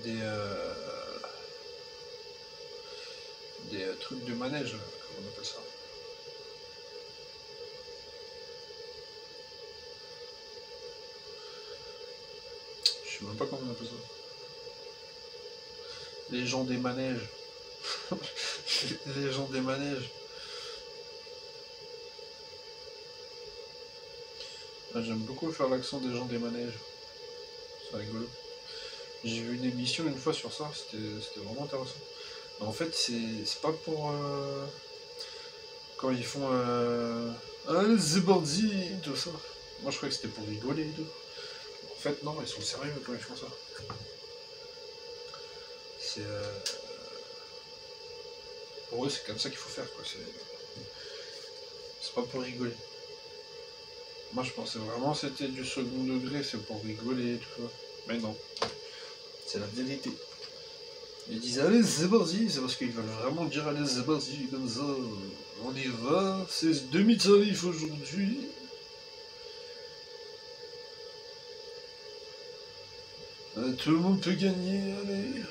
[SPEAKER 1] des trucs de manège, comment on appelle ça? Je sais même pas comment on appelle ça. Les gens des manèges. Les gens des manèges. Ah, j'aime beaucoup faire l'accent des gens des manèges. C'est rigolo. J'ai vu une émission une fois sur ça, c'était vraiment intéressant. Mais en fait, c'est pas pour... quand ils font... ah, c'est bandit, tout ça. Moi, je croyais que c'était pour rigoler et tout. En fait, non, ils sont sérieux quand ils font ça. C'est... pour eux, c'est comme ça qu'il faut faire, quoi. C'est pas pour rigoler. Moi, je pensais vraiment que c'était du second degré, c'est pour rigoler et tout ça. Mais non. C'est la vérité. Ils disent allez c'est parti, c'est parce qu'ils veulent vraiment dire allez c'est parti, comme ça on y va, c'est demi-tarif aujourd'hui. Tout le monde peut gagner, allez.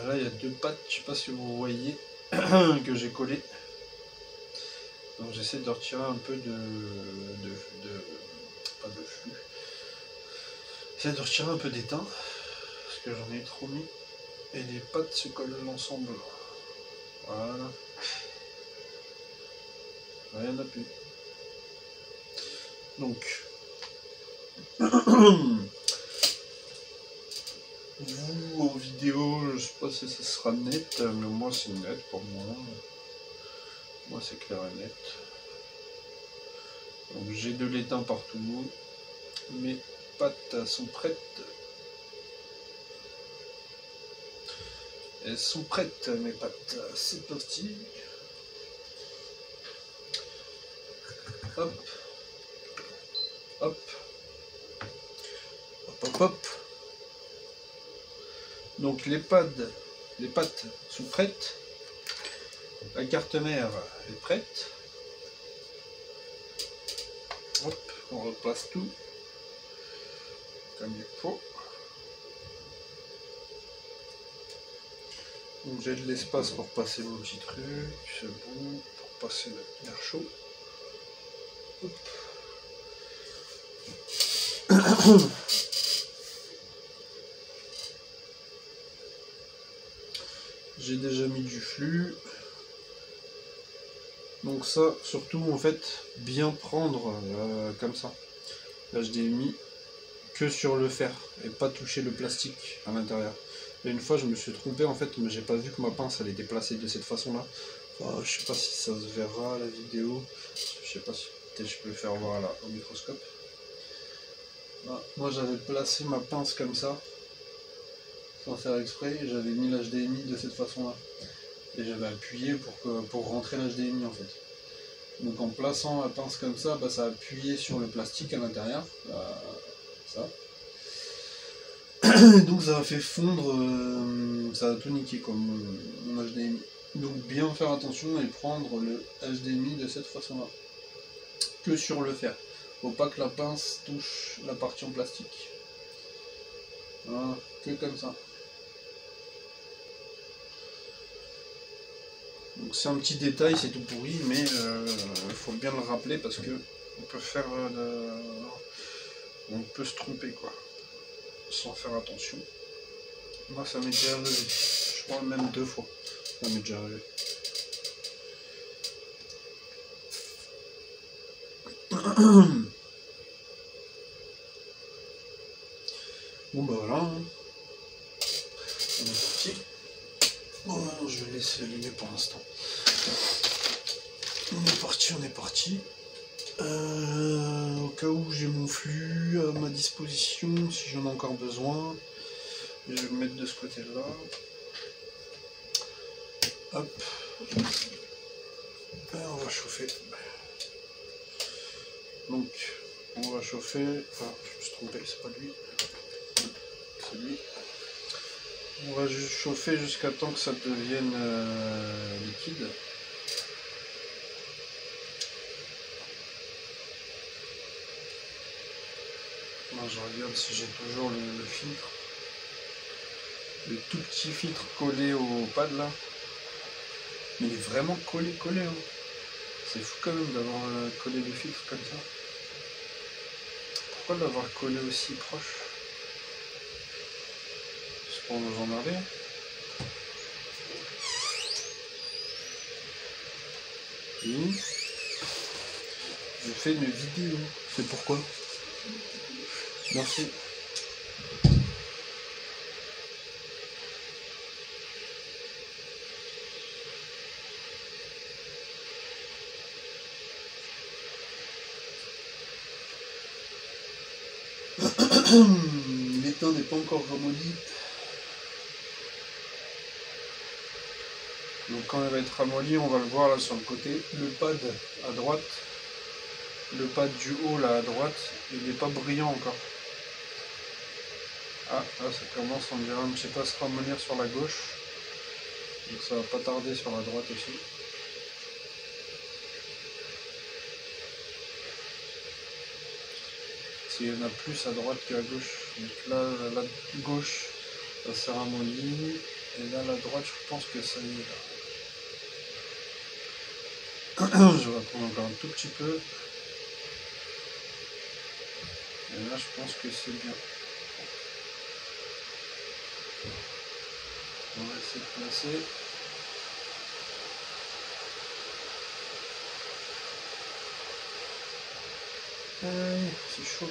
[SPEAKER 1] Là il y a 2 pattes, je sais pas si vous voyez, que j'ai collé. Donc j'essaie de retirer un peu pas de flux. J'essaie de retirer un peu d'étain, parce que j'en ai trop mis. Et les pattes se collent ensemble. Voilà. Rien n'a plus. Donc. Vous en vidéo, je sais pas si ça sera net, mais moi c'est net pour moi. Moi c'est clair et net. Donc j'ai de l'étain partout. Mes pattes sont prêtes. Elles sont prêtes mes pattes. C'est parti. Hop. Hop. Hop hop hop. Donc les pattes sont prêtes. La carte mère est prête. Hop, on replace tout comme il faut. Donc j'ai de l'espace pour passer mon petit truc, c'est bon, pour passer l'air chaud. Hop. J'ai déjà mis du flux. Donc ça, surtout en fait, bien prendre comme ça. L'HDMI que sur le fer et pas toucher le plastique à l'intérieur. Et une fois je me suis trompé en fait, mais j'ai pas vu que ma pince elle était placée de cette façon là. Enfin, je sais pas si ça se verra à la vidéo. Je sais pas si peut-être je peux le faire voir là au microscope. Là, moi j'avais placé ma pince comme ça, sans faire exprès, et j'avais mis l'HDMI de cette façon là. Et j'avais appuyé pour rentrer l'HDMI en fait. Donc en plaçant la pince comme ça, bah, ça a appuyé sur le plastique à l'intérieur. Ça. Donc ça a fait fondre, ça a tout niqué comme mon HDMI. Donc bien faire attention et prendre le HDMI de cette façon là. Que sur le fer. Faut pas que la pince touche la partie en plastique. Voilà, que comme ça. Donc c'est un petit détail, c'est tout pourri, mais il faut bien le rappeler parce que on peut faire on peut se tromper quoi, sans faire attention. Moi ça m'est déjà arrivé, je crois même 2 fois, ça m'est déjà arrivé. Bon bah voilà, hein. On est parti. Bon, je vais laisser allumer pour l'instant. On est parti. Au cas où j'ai mon flux à ma disposition, si j'en ai encore besoin, je vais le mettre de ce côté-là. Hop. Et on va chauffer. Donc, On va chauffer. Enfin, je me suis trompé, c'est pas lui. C'est lui. On va juste chauffer jusqu'à temps que ça devienne liquide. Moi, je regarde si j'ai toujours le filtre. Le tout petit filtre collé au pad là. Mais il est vraiment collé. Hein. C'est fou quand même d'avoir collé le filtre comme ça. Pourquoi l'avoir collé aussi proche? C'est pour nous emmerder. Je fais une vidéo. C'est pourquoi? Merci. L'étain n'est pas encore ramolli. Donc quand elle va être ramollie, on va le voir là sur le côté. Le pad à droite, le pad du haut là à droite, il n'est pas brillant encore. Ah, là ça commence, on dirait un petit peu à se ramollir sur la gauche. Donc ça va pas tarder sur la droite aussi. Il y en a plus à droite qu'à gauche. Donc là, la gauche, ça s'est ramolli. Et là, la droite, je pense que ça y est. Je vais attendre encore un tout petit peu. Et là, je pense que c'est bien. On va essayer de placer. C'est chaud.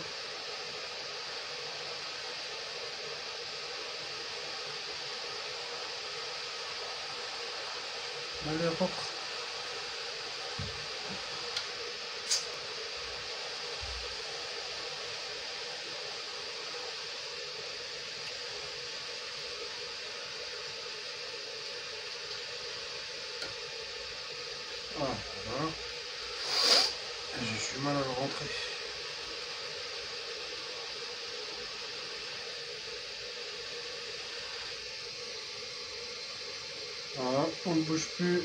[SPEAKER 1] Allez, rentre. Ah, voilà. J'ai du mal à le rentrer. Voilà, on ne bouge plus.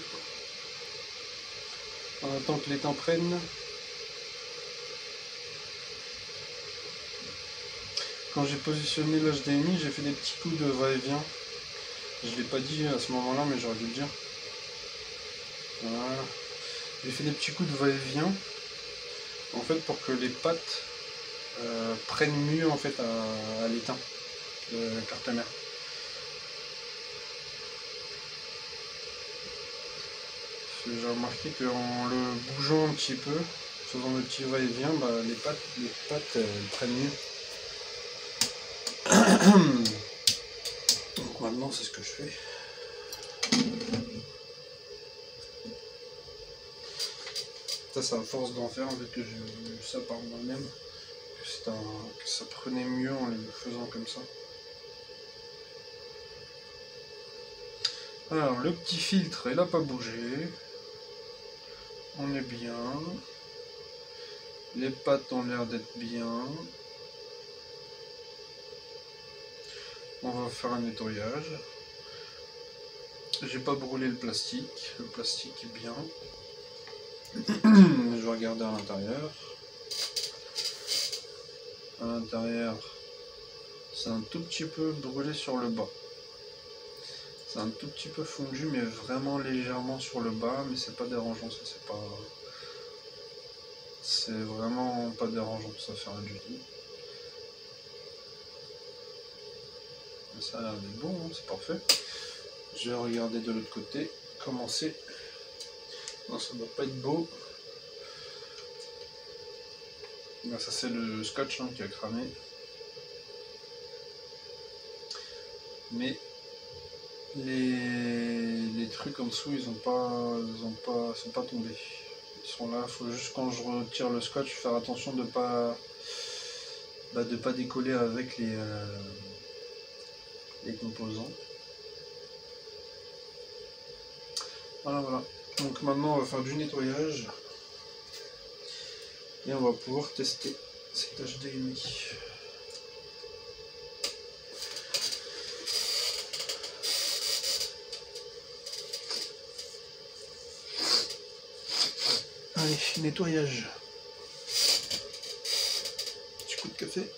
[SPEAKER 1] On attend que l'étain prenne. Quand j'ai positionné l'HDMI, j'ai fait des petits coups de va-et-vient. Je ne l'ai pas dit à ce moment-là, mais j'aurais dû le dire. Voilà. J'ai fait des petits coups de va-et-vient. En fait, pour que les pattes prennent mieux en fait à l'étain de la carte mère. J'ai remarqué qu'en le bougeant un petit peu, faisant le petit va-et-vient, bah, les pattes prennent mieux. Donc maintenant c'est ce que je fais. Ça à force d'en faire, vu que j'ai vu ça par moi-même, que ça prenait mieux en le faisant comme ça. Alors le petit filtre il n'a pas bougé. On est bien. Les pattes ont l'air d'être bien. On va faire un nettoyage. J'ai pas brûlé le plastique. Le plastique est bien. Je vais regarder à l'intérieur. À l'intérieur, c'est un tout petit peu brûlé sur le bas. C'est un tout petit peu fondu, mais vraiment légèrement sur le bas, mais c'est pas dérangeant, ça c'est pas. C'est vraiment pas dérangeant, ça fait rien du tout. Mais ça a l'air d'être bon, hein, c'est parfait. Je vais regarder de l'autre côté, comment c'est. Non, ça doit pas être beau. Là, ça c'est le scotch hein, qui a cramé. Mais les trucs en dessous, ils sont pas tombés. Ils sont là, il faut juste quand je retire le scotch faire attention de pas décoller avec les composants. Voilà. Donc maintenant on va faire du nettoyage et on va pouvoir tester C'est HDMI. Allez, nettoyage. Petit coup de café.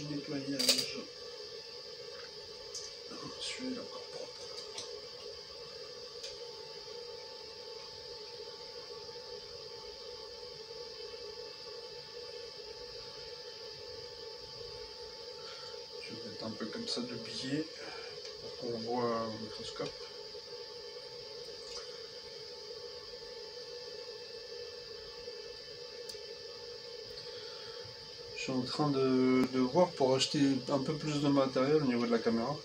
[SPEAKER 1] Nettoyage. Celui-là encore propre. Je vais mettre un peu comme ça de biais pour qu'on voit au microscope. Je suis en train de voir pour acheter un peu plus de matériel au niveau de la caméra.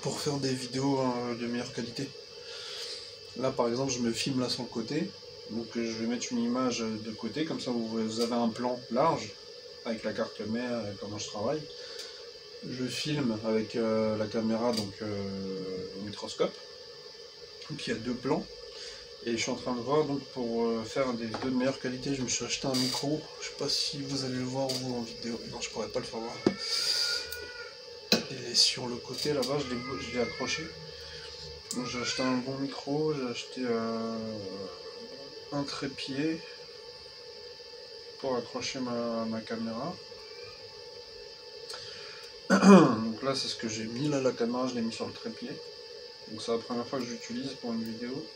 [SPEAKER 1] Pour faire des vidéos de meilleure qualité. Là par exemple je me filme là sur le côté. Donc je vais mettre une image de côté, comme ça vous avez un plan large avec la carte mère et comment je travaille. Je filme avec la caméra donc au microscope. Donc il y a deux plans. Et je suis en train de voir donc pour faire des vidéos de meilleure qualité, je me suis acheté un micro. Je sais pas si vous allez le voir vous en vidéo. Non, je pourrais pas le faire voir. Il est sur le côté là-bas, je l'ai accroché. Donc j'ai acheté un bon micro, j'ai acheté un trépied pour accrocher ma caméra. Donc là c'est ce que j'ai mis là, la caméra je l'ai mis sur le trépied. Donc c'est la première fois que j'utilise pour une vidéo.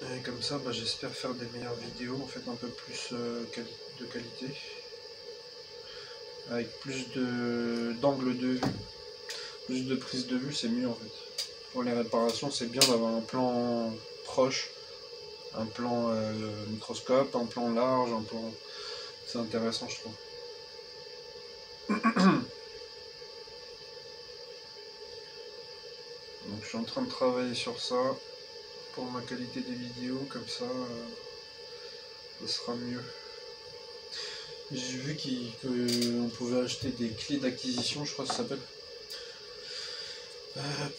[SPEAKER 1] Et comme ça bah, j'espère faire des meilleures vidéos, en fait un peu plus de qualité. Avec plus d'angle de vue, plus de prise de vue, c'est mieux en fait. Pour les réparations c'est bien d'avoir un plan proche, un plan microscope, un plan large, un plan... C'est intéressant je trouve. Donc je suis en train de travailler sur ça pour ma qualité des vidéos, comme ça ça sera mieux. J'ai vu qu'on pouvait acheter des clés d'acquisition, je crois que ça s'appelle,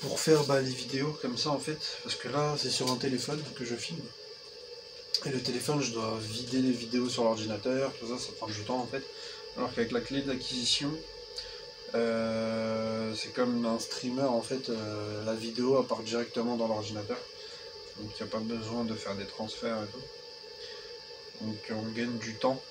[SPEAKER 1] pour faire les vidéos comme ça en fait, parce que là c'est sur un téléphone que je filme. Et le téléphone je dois vider les vidéos sur l'ordinateur, tout ça, ça prend du temps en fait. Alors qu'avec la clé d'acquisition, c'est comme un streamer en fait, la vidéo elle part directement dans l'ordinateur. Donc il n'y a pas besoin de faire des transferts et tout. Donc on gagne du temps.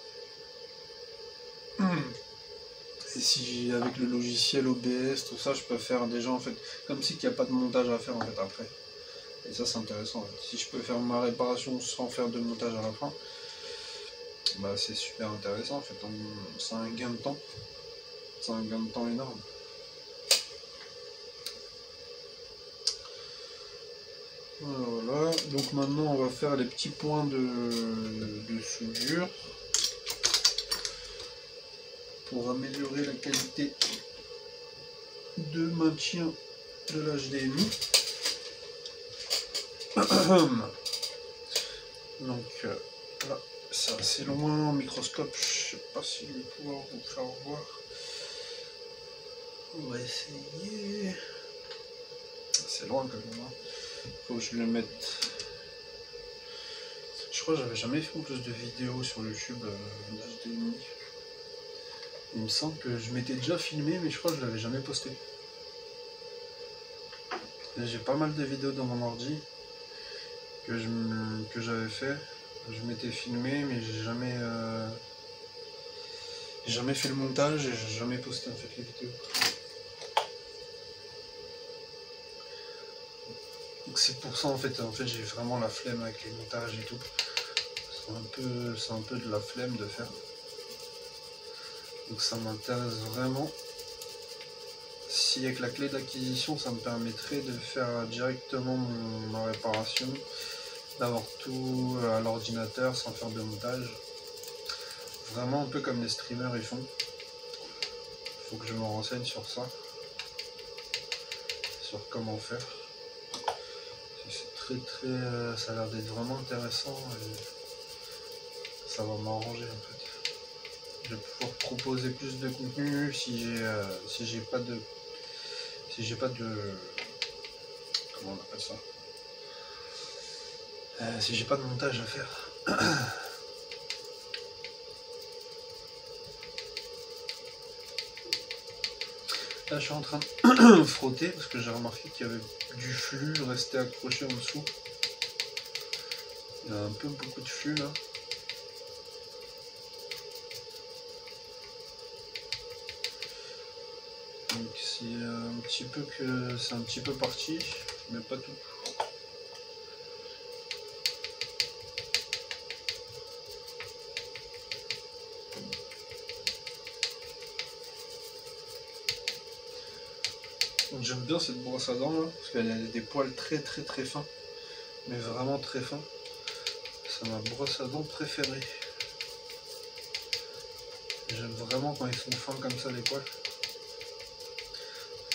[SPEAKER 1] Et si avec le logiciel OBS, tout ça, je peux faire déjà en fait, comme si il n'y a pas de montage à faire en fait après. Et ça c'est intéressant. En fait. Si je peux faire ma réparation sans faire de montage à la fin, bah c'est super intéressant en fait. C'est un gain de temps. C'est un gain de temps énorme. Voilà, donc maintenant on va faire les petits points de soudure pour améliorer la qualité de maintien de l'HDMI. Donc là c'est assez loin en microscope, je sais pas si je vais pouvoir vous faire voir. On va essayer. C'est loin quand même. Hein. Faut que je le mette. Je crois que j'avais jamais fait en plus de vidéos sur YouTube d'HDMI. Il me semble que je m'étais déjà filmé, mais je crois que je l'avais jamais posté. J'ai pas mal de vidéos dans mon ordi que j'avais fait. Je m'étais filmé, mais j'ai jamais fait le montage et j'ai jamais posté en fait les vidéos. Donc c'est pour ça en fait j'ai vraiment la flemme avec les montages et tout. C'est un peu de la flemme de faire. Donc ça m'intéresse vraiment. Si avec la clé d'acquisition ça me permettrait de faire directement ma réparation, d'avoir tout à l'ordinateur sans faire de montage. Vraiment un peu comme les streamers ils font. Faut que je me renseigne sur ça. Sur comment faire. C'est très ça a l'air d'être vraiment intéressant et ça va m'arranger en fait. Je vais pouvoir proposer plus de contenu si j'ai pas de Si j'ai pas de... Comment on appelle ça, si j'ai pas de montage à faire. Là je suis en train de frotter parce que j'ai remarqué qu'il y avait du flux resté accroché en dessous. Il y a un peu beaucoup de flux là. Donc c'est un petit peu que c'est un petit peu parti, mais pas tout. Donc j'aime bien cette brosse à dents là, parce qu'elle a des poils très fins, mais vraiment très fins. C'est ma brosse à dents préférée. J'aime vraiment quand ils sont fins comme ça les poils.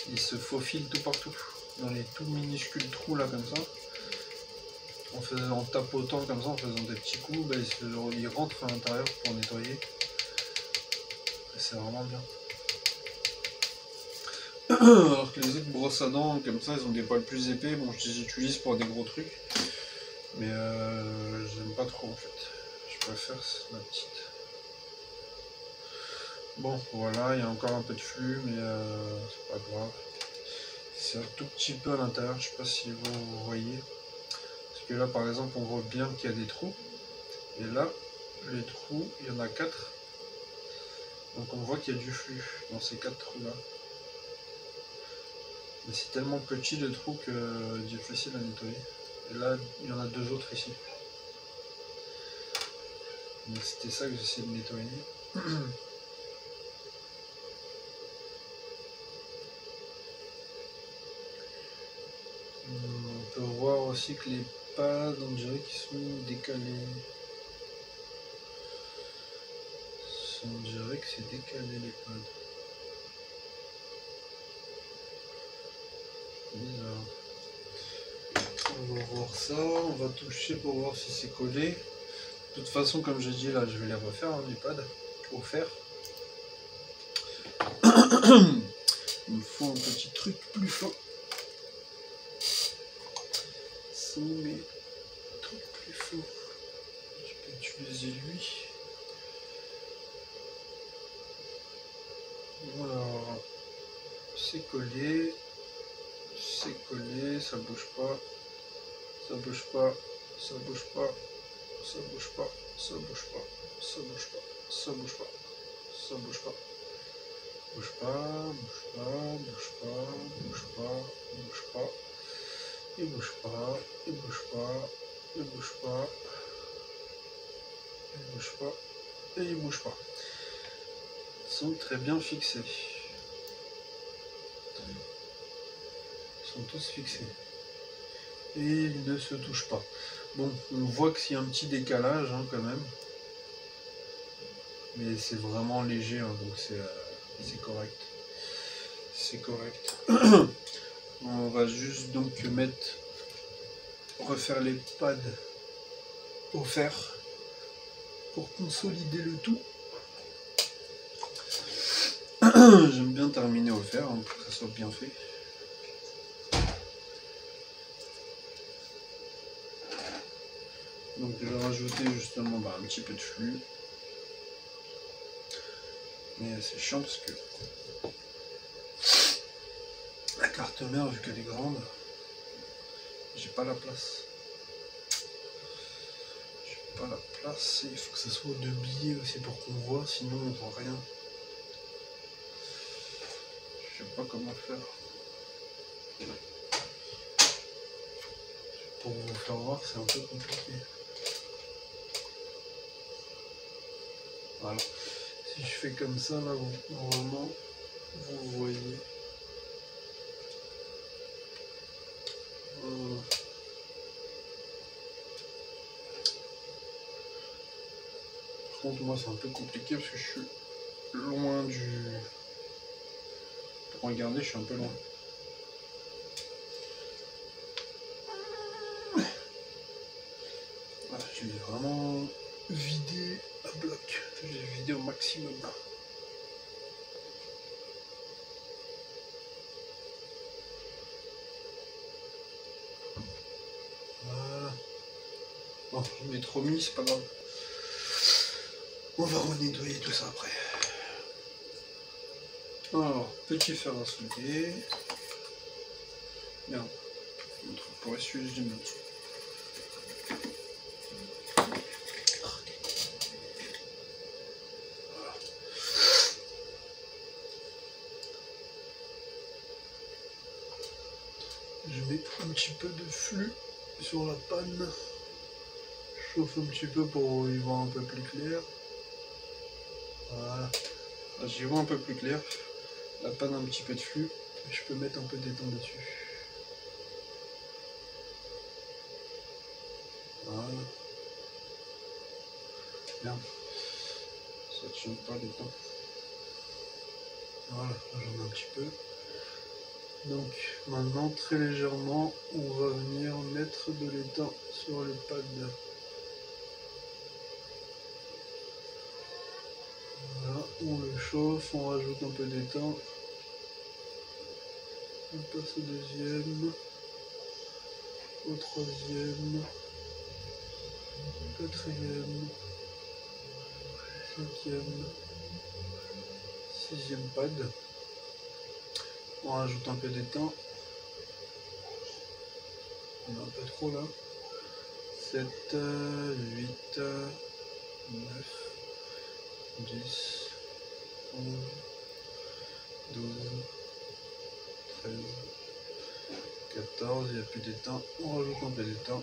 [SPEAKER 1] Ils se faufilent tout partout, dans les tout minuscules trous là comme ça. En tapotant comme ça, en faisant des petits coups, ben, ils rentrent à l'intérieur pour nettoyer. C'est vraiment bien. Alors que les autres brosses à dents comme ça, ils ont des poils plus épais. Bon, je les utilise pour des gros trucs, mais j'aime pas trop en fait. Je préfère la petite. Bon, voilà, il y a encore un peu de flux, mais c'est pas grave. C'est un tout petit peu à l'intérieur, je sais pas si vous voyez. Parce que là, par exemple, on voit bien qu'il y a des trous. Et là, les trous, il y en a 4. Donc on voit qu'il y a du flux dans ces 4 trous-là. Mais c'est tellement petit le trou que c'est difficile à nettoyer. Et là, il y en a 2 autres ici. Donc c'était ça que j'essaie de nettoyer. On peut voir aussi que les pads, on dirait qu'ils sont décalés. On dirait que c'est décalé les pads. Bizarre. On va voir ça, on va toucher pour voir si c'est collé. De toute façon, comme j'ai dit, là, je vais les refaire, hein, les pads, au fer. Il me faut un petit truc plus fin. C'est mes trucs plus fins. Je peux utiliser lui. Voilà. C'est collé, ça bouge pas, ça bouge pas, ça bouge pas, ça bouge pas, ça bouge pas, ça bouge pas, ça bouge pas, ça bouge pas, bouge pas, bouge pas, bouge pas, bouge pas, bouge pas, il bouge pas, il bouge pas, il bouge pas, il bouge pas, et il bouge pas. Ils sont très bien fixés. Ils sont tous fixés. Et ils ne se touchent pas. Bon, on voit qu'il y a un petit décalage hein, quand même. Mais c'est vraiment léger, hein, donc c'est correct. C'est correct. On va juste donc refaire les pads au fer pour consolider le tout. J'aime bien terminer au fer hein, pour que ça soit bien fait. Donc je vais rajouter justement un petit peu de flux. Mais c'est chiant parce que la carte mère, vu qu'elle est grande, j'ai pas la place. J'ai pas la place et il faut que ça soit de biais aussi pour qu'on voit, sinon on voit rien. Je sais pas comment faire. Pour vous faire voir, c'est un peu compliqué. Voilà. Si je fais comme ça, là, normalement, vous voyez. Par contre, moi, c'est un peu compliqué parce que je suis loin du... Pour regarder, je suis un peu loin. Voilà, je l'ai vraiment vidé à bloc. Je l'ai vidé au maximum. Bon, j'en ai trop mis, c'est pas grave. On va renettoyer tout ça après. Alors, petit fer à souder. Merde, pour essuyer, je dis. Je mets un petit peu de flux sur la panne. Je chauffe un petit peu pour y voir un peu plus clair. Voilà. J'y vois un peu plus clair. La panne un petit peu de flux. Je peux mettre un peu d'étang dessus. Voilà. Merde. Ça tient pas l'étang. Voilà, j'en ai un petit peu. Donc maintenant, très légèrement, on va venir mettre de l'étang sur les pads. Voilà, on le chauffe, on rajoute un peu d'étang. On passe au deuxième, au troisième, quatrième, cinquième, sixième pad. On rajoute un peu d'étang. On a un peu trop là. 7, 8, 9, 10, 11, 12, 13, 14, il n'y a plus d'étang. On rajoute un peu d'étang.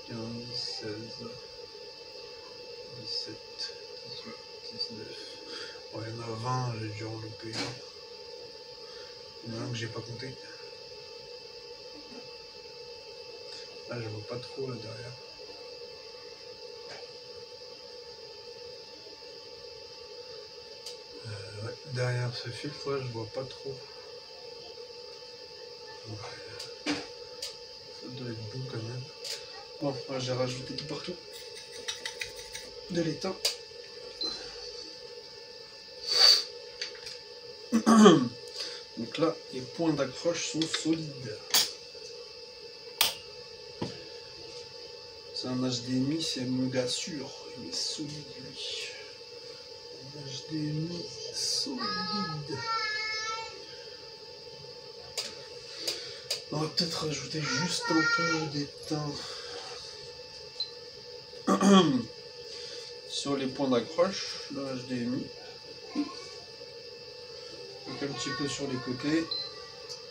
[SPEAKER 1] 15, 16, 17, 18, 19. Bon, il y en a 20, j'ai dû en louper. Il y en a un que j'ai pas compté. Là, je vois pas trop là derrière. Ouais, derrière ce filtre, là, je vois pas trop. Ouais. Ça doit être bon quand même. Bon, là, j'ai rajouté tout partout. De l'étang. Donc là, les points d'accroche sont solides. C'est un HDMI, c'est un gars sûr, il est solide lui. Un HDMI solide. On va peut-être rajouter juste un peu d'étain sur les points d'accroche, le HDMI. Donc un petit peu sur les côtés.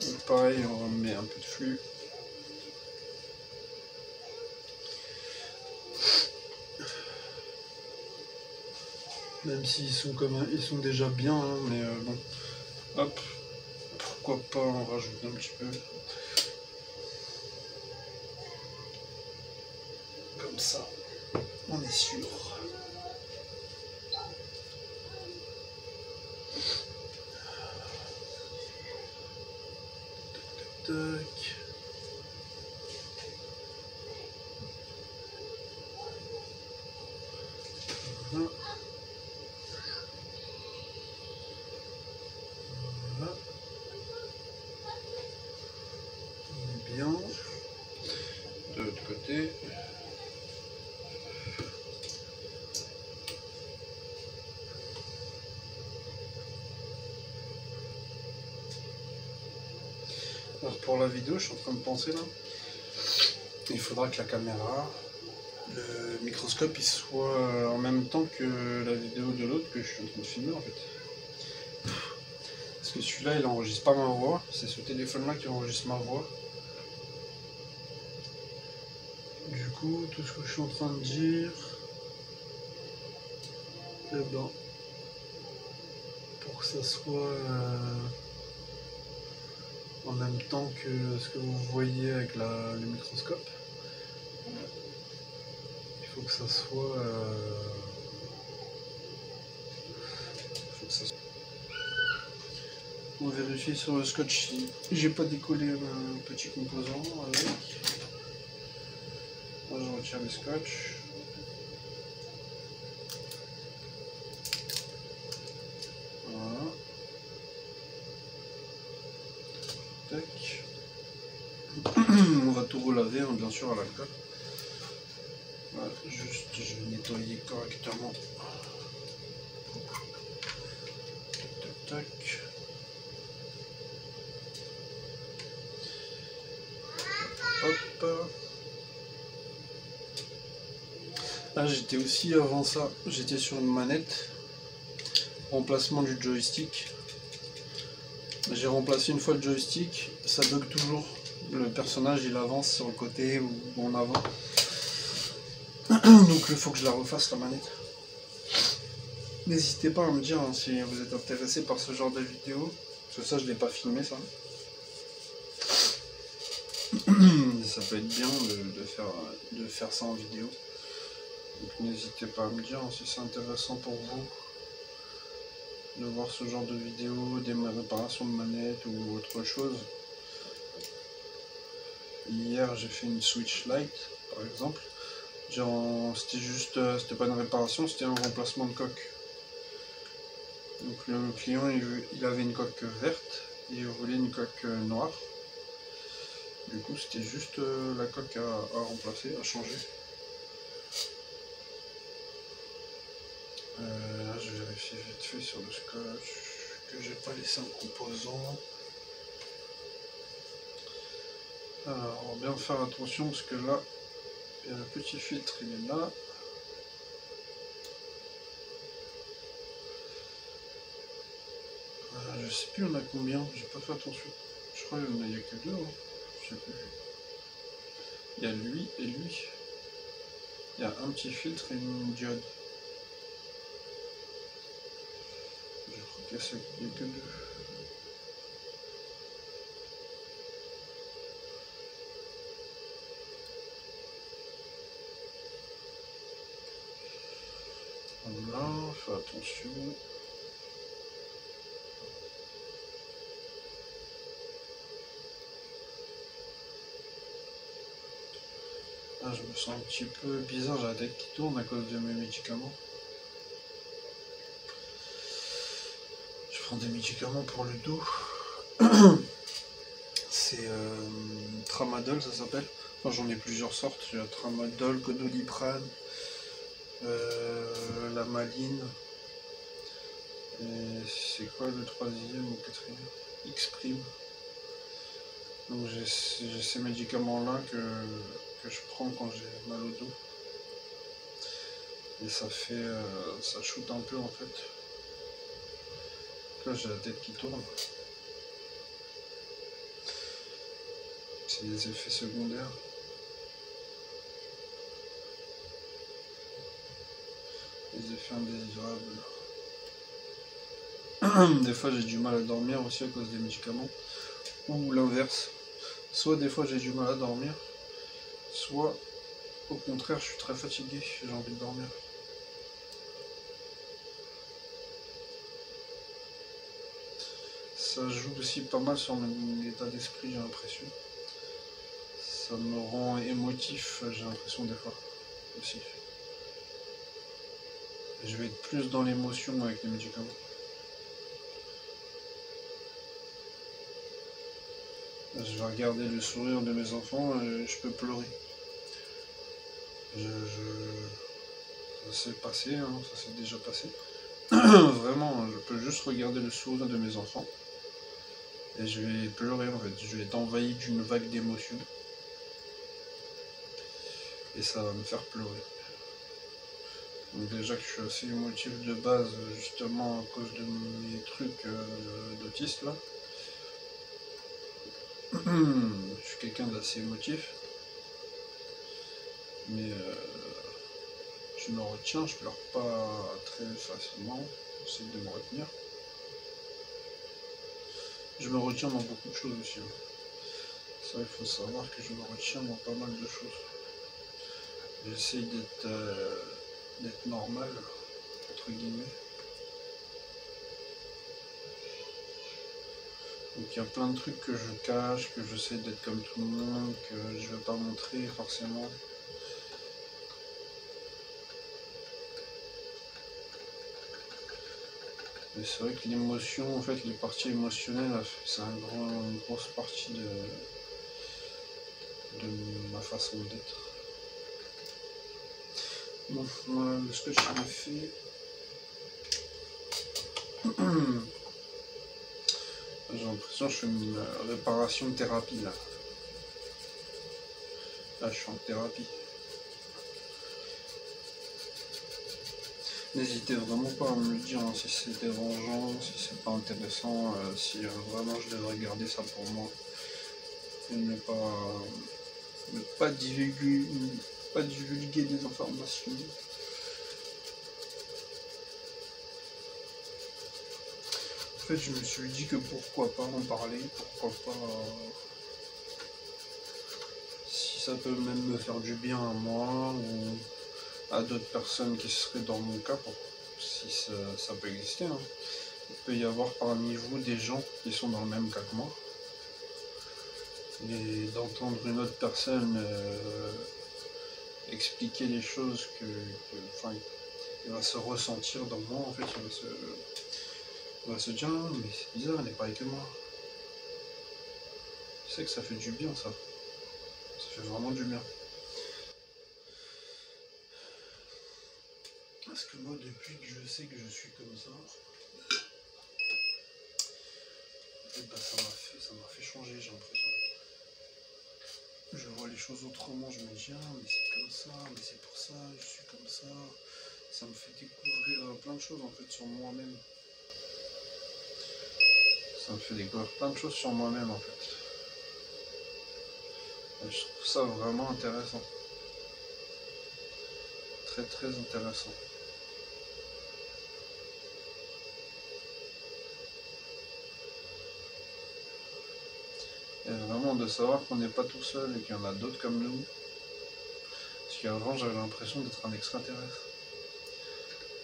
[SPEAKER 1] Donc pareil, on met un peu de flux. Même s'ils sont ils sont déjà bien, hein, mais bon. Hop, pourquoi pas en rajouter un petit peu. Comme ça, on est sûr. Tac, tac. Voilà. Voilà. On est bien. De l'autre côté. Alors pour la vidéo, je suis en train de penser là. Il faudra que la caméra, le microscope, il soit en même temps que la vidéo de l'autre que je suis en train de filmer en fait. Parce que celui-là, il enregistre pas ma voix. C'est ce téléphone-là qui enregistre ma voix. Du coup, tout ce que je suis en train de dire, eh ben, pour que ça soit en même temps que ce que vous voyez avec le microscope, il faut que ça soit... On vérifie sur le scotch si j'ai pas décollé un petit composant avec. Moi je retire le scotch. Voilà. Tac. On va tout relaver. laver, hein, bien sûr, à l'alcool. Voilà, juste, je vais nettoyer correctement. Tac, tac. Hop. Ah, j'étais aussi avant ça, j'étais sur une manette. Remplacement du joystick. J'ai remplacé une fois le joystick, ça bug toujours. Le personnage il avance sur le côté ou en avant. Donc il faut que je la refasse la manette. N'hésitez pas à me dire hein, si vous êtes intéressé par ce genre de vidéo. Parce que ça je l'ai pas filmé ça. Ça peut être bien de faire ça en vidéo. Donc n'hésitez pas à me dire si c'est intéressant pour vous de voir ce genre de vidéo, des réparations de manettes ou autre chose. Hier j'ai fait une Switch Lite par exemple. C'était juste, c'était pas une réparation, c'était un remplacement de coque. Donc le client il avait une coque verte et il voulait une coque noire. Du coup c'était juste la coque à remplacer, à changer. Là je vérifie vite fait sur le scotch que j'ai pas laissé un composant. Alors bien faire attention parce que là il y a un petit filtre, il est là. Je sais plus on a combien, j'ai pas fait attention. Je crois qu'il n'y a que deux, hein. Je sais plus. Il y a lui et lui. Il y a un petit filtre et une diode. Je crois qu'il n'y a que deux. Voilà, fais attention. Ah, je me sens un petit peu bizarre, j'ai la tête qui tourne à cause de mes médicaments. Je prends des médicaments pour le dos. C'est Tramadol, ça s'appelle. Enfin, j'en ai plusieurs sortes. J'ai la Tramadol, Codoliprane, la Maline. Et c'est quoi le troisième ou quatrième? X-Prime. Donc j'ai ces médicaments-là que je prends quand j'ai mal au dos. Et ça fait, ça shoot un peu en fait. Là j'ai la tête qui tourne. C'est des effets secondaires. Des effets indésirables. Des fois j'ai du mal à dormir aussi à cause des médicaments. Ou l'inverse. Soit des fois j'ai du mal à dormir, soit au contraire je suis très fatigué, j'ai envie de dormir. Ça joue aussi pas mal sur mon état d'esprit, j'ai l'impression. Ça me rend émotif, j'ai l'impression des fois aussi. Et je vais être plus dans l'émotion avec les médicaments. Je vais regarder le sourire de mes enfants et je peux pleurer. Ça s'est passé, hein, ça s'est déjà passé. Vraiment, je peux juste regarder le sourire de mes enfants. Et je vais pleurer en fait, je vais être envahi d'une vague d'émotions. Et ça va me faire pleurer. Donc déjà que je suis assez émotif de base, justement à cause de mes trucs d'autiste là. Je suis quelqu'un d'assez émotif. Mais je me retiens, je pleure pas très facilement. J'essaie de me retenir. Je me retiens dans beaucoup de choses aussi. Ça, il faut savoir que je me retiens dans pas mal de choses. J'essaie d'être normal, entre guillemets. Donc il y a plein de trucs que je cache, que j'essaie d'être comme tout le monde, que je ne veux pas montrer forcément. Mais c'est vrai que l'émotion, en fait, les parties émotionnelles, c'est une grosse partie de ma façon d'être. Bon, voilà le sketch il est fait. J'ai l'impression que je fais une réparation de thérapie là. Là je suis en thérapie. N'hésitez vraiment pas à me le dire hein, si c'est dérangeant, si c'est pas intéressant, si vraiment je devrais garder ça pour moi. Et ne pas divulguer des informations. En fait, je me suis dit que pourquoi pas en parler, pourquoi pas... si ça peut même me faire du bien à moi ou à d'autres personnes qui seraient dans mon cas, si ça peut exister. Hein. Il peut y avoir parmi vous des gens qui sont dans le même cas que moi. Et d'entendre une autre personne expliquer les choses enfin, il va se ressentir dans moi, en fait, il va se dire, ah, mais c'est bizarre, elle n'est pas avec moi. Je sais que ça fait du bien, ça. Ça fait vraiment du bien. Parce que moi, depuis que je sais que je suis comme ça, et ben, ça m'a fait changer, j'ai l'impression. Je vois les choses autrement, je me dis, ah, mais c'est comme ça, mais c'est pour ça, je suis comme ça. Ça me fait découvrir plein de choses, en fait, sur moi-même. Ça me fait découvrir plein de choses sur moi-même, en fait. Et je trouve ça vraiment intéressant. Très, très intéressant. Et vraiment de savoir qu'on n'est pas tout seul et qu'il y en a d'autres comme nous. Parce qu'avant, j'avais l'impression d'être un extraterrestre.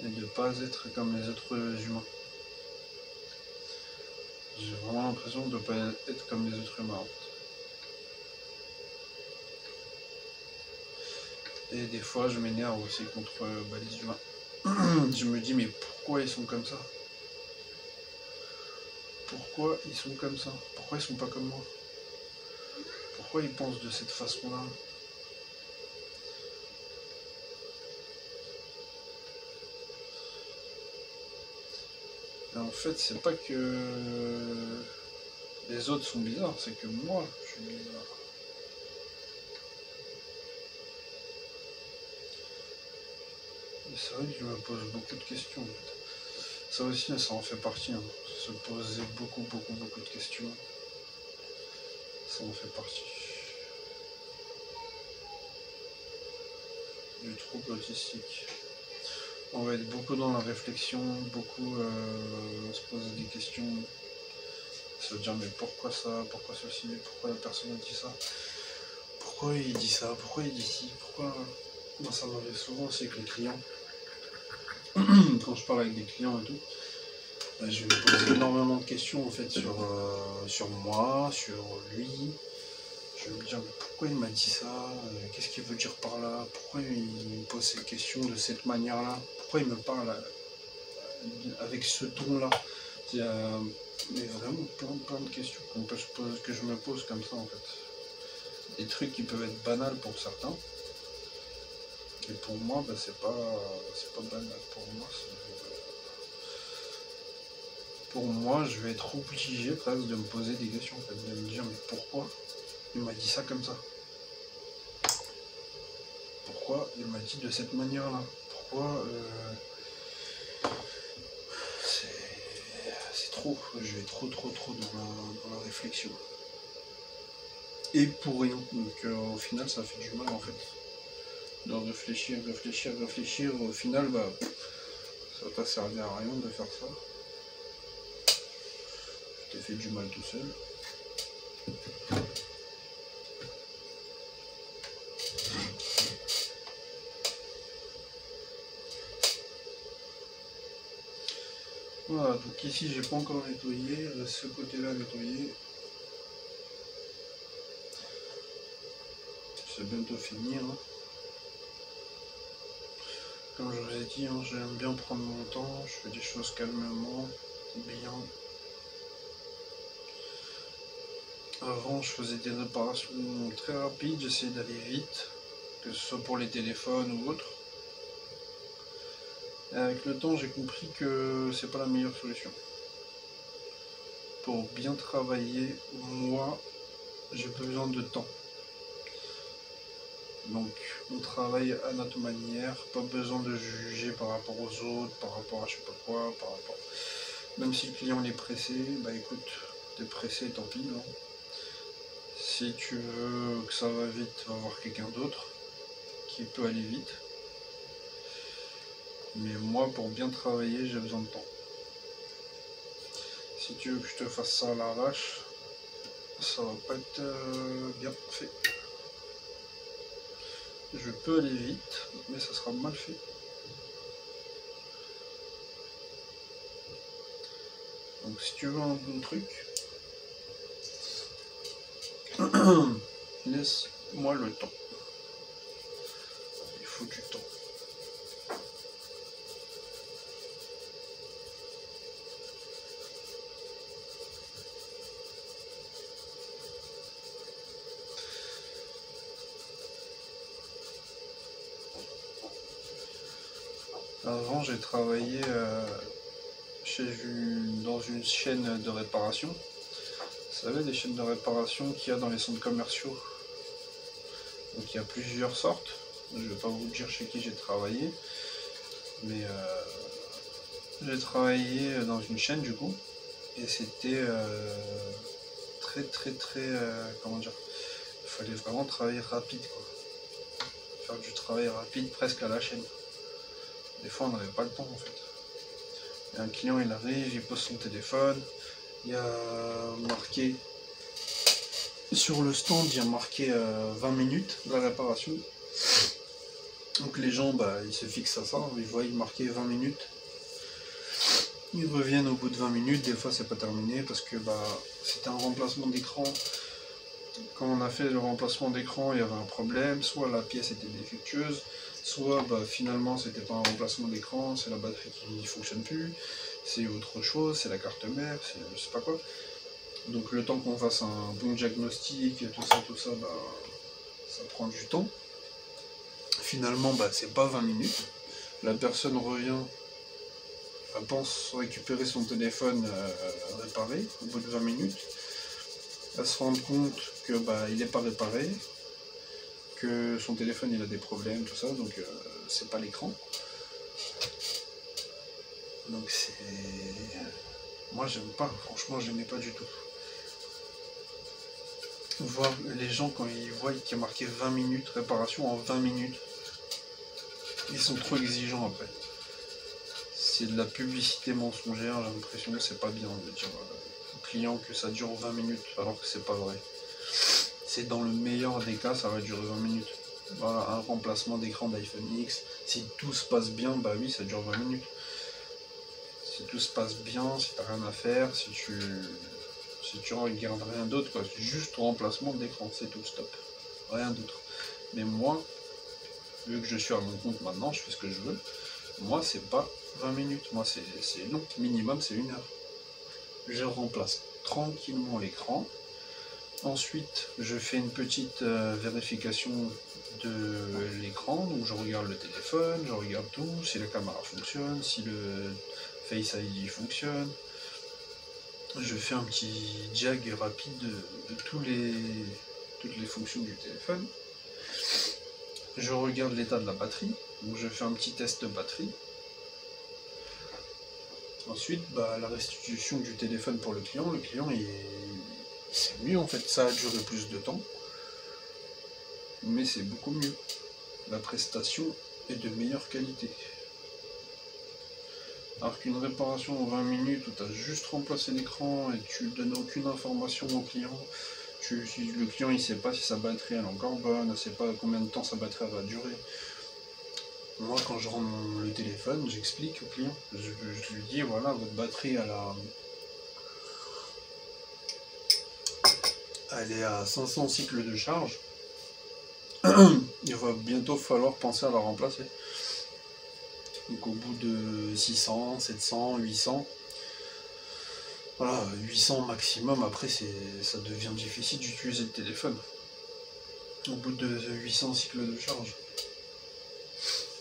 [SPEAKER 1] Et de ne pas être comme les autres humains. J'ai vraiment l'impression de ne pas être comme les autres humains. Et des fois, je m'énerve aussi contre les humains. Je me dis, mais pourquoi ils sont comme ça? Pourquoi ils sont comme ça? Pourquoi ils sont pas comme moi? Pourquoi ils pensent de cette façon-là? Et en fait, c'est pas que les autres sont bizarres, c'est que moi, je suis bizarre. Et c'est vrai que je me pose beaucoup de questions. En fait. Ça aussi, ça en fait partie. Hein. Se poser beaucoup de questions. Ça en fait partie. Du trouble autistique. On va être beaucoup dans la réflexion, beaucoup se poser des questions. Se dire mais pourquoi ça, pourquoi ceci, pourquoi la personne a dit ça, pourquoi il dit ça, pourquoi il dit ci, pourquoi... Moi ça m'arrive souvent aussi avec les clients. Quand je parle avec des clients et tout, ben, je vais me poser énormément de questions en fait sur moi, sur lui. Je vais me dire mais pourquoi il m'a dit ça, qu'est-ce qu'il veut dire par là, pourquoi il me pose ces questions de cette manière-là, pourquoi il me parle avec ce ton-là. Mais vraiment plein de questions que je me pose comme ça en fait. Des trucs qui peuvent être banals pour certains. Et pour moi, ben, c'est pas banal. Pour moi, je vais être obligé presque de me poser des questions, en fait, de me dire mais pourquoi il m'a dit ça comme ça? Pourquoi il m'a dit de cette manière-là? Pourquoi c'est trop, je vais trop dans la réflexion. Et pour rien. Donc au final, ça fait du mal en fait. De réfléchir, au final, bah, ça t'a servi à rien de faire ça. Tu t'es fait du mal tout seul. Voilà, donc ici j'ai pas encore nettoyé, ce côté-là nettoyé. C'est bientôt fini. Hein. Comme je vous ai dit, hein, j'aime bien prendre mon temps, je fais des choses calmement, bien. Avant, je faisais des réparations très rapides, j'essayais d'aller vite, que ce soit pour les téléphones ou autres. Et avec le temps, j'ai compris que c'est pas la meilleure solution. Pour bien travailler, moi, j'ai besoin de temps. Donc, on travaille à notre manière, pas besoin de juger par rapport aux autres, par rapport à je sais pas quoi, par rapport... Même si le client est pressé, bah écoute, t'es pressé, tant pis, hein. Si tu veux que ça va vite, va voir quelqu'un d'autre qui peut aller vite. Mais moi, pour bien travailler, j'ai besoin de temps. Si tu veux que je te fasse ça à l'arrache, ça va pas être bien fait. Je peux aller vite, mais ça sera mal fait. Donc si tu veux un bon truc, laisse-moi le temps. Il faut du temps. Avant, j'ai travaillé dans une chaîne de réparation. Vous savez, les chaînes de réparation qu'il y a dans les centres commerciaux. Donc il y a plusieurs sortes. Je ne vais pas vous dire chez qui j'ai travaillé. Mais j'ai travaillé dans une chaîne du coup. Et c'était très comment dire, il fallait vraiment travailler rapide quoi. Faire du travail rapide presque à la chaîne. Des fois on n'avait pas le temps en fait. Et un client il arrive, il pose son téléphone, il y a marqué sur le stand, il y a marqué 20 minutes la réparation. Donc les gens bah, ils se fixent à ça, ils voient marqué 20 minutes. Ils reviennent au bout de 20 minutes, des fois c'est pas terminé parce que bah, c'était un remplacement d'écran. Quand on a fait le remplacement d'écran, il y avait un problème, soit la pièce était défectueuse, soit bah, finalement c'était pas un remplacement d'écran, c'est la batterie qui ne fonctionne plus, c'est autre chose, c'est la carte mère, c'est je sais pas quoi. Donc le temps qu'on fasse un bon diagnostic et tout ça, bah, ça prend du temps. Finalement, bah, c'est pas 20 minutes. La personne revient, elle pense récupérer son téléphone réparé au bout de 20 minutes. Elle se rend compte que bah, il n'est pas réparé, que son téléphone il a des problèmes, tout ça, donc c'est pas l'écran. Donc c'est... Moi j'aime pas, franchement j'aimais pas du tout. Voir les gens quand ils voient qu'il y a marqué 20 minutes, réparation en 20 minutes, ils sont trop exigeants après. C'est de la publicité mensongère, j'ai l'impression que c'est pas bien de dire au client que ça dure 20 minutes alors que c'est pas vrai. C'est dans le meilleur des cas, ça va durer 20 minutes. Voilà, un remplacement d'écran d'iPhone X, si tout se passe bien, bah oui, ça dure 20 minutes. Si tout se passe bien, si t'as rien à faire, si tu regardes rien d'autre, quoi, c'est juste remplacement d'écran, c'est tout, stop. Rien d'autre. Mais moi, vu que je suis à mon compte maintenant, je fais ce que je veux, moi c'est pas 20 minutes, moi c'est long, minimum c'est 1 heure. Je remplace tranquillement l'écran. Ensuite, je fais une petite vérification de l'écran, donc je regarde le téléphone, je regarde tout, si la caméra fonctionne, si le Face ID fonctionne. Je fais un petit jag rapide de toutes les fonctions du téléphone. Je regarde l'état de la batterie, donc je fais un petit test de batterie. Ensuite, bah, la restitution du téléphone pour le client, c'est mieux en fait, ça a duré plus de temps, mais c'est beaucoup mieux. La prestation est de meilleure qualité. Alors qu'une réparation en 20 minutes où tu as juste remplacé l'écran et tu ne donnes aucune information au client, le client il sait pas si sa batterie elle est encore bonne, il sait pas combien de temps sa batterie va durer. Moi quand je rends le téléphone, j'explique au client, je lui dis voilà, votre batterie elle est à 500 cycles de charge, il va bientôt falloir penser à la remplacer. Donc au bout de 600, 700, 800, Voilà, 800 maximum, après ça devient difficile d'utiliser le téléphone. Au bout de 800 cycles de charge.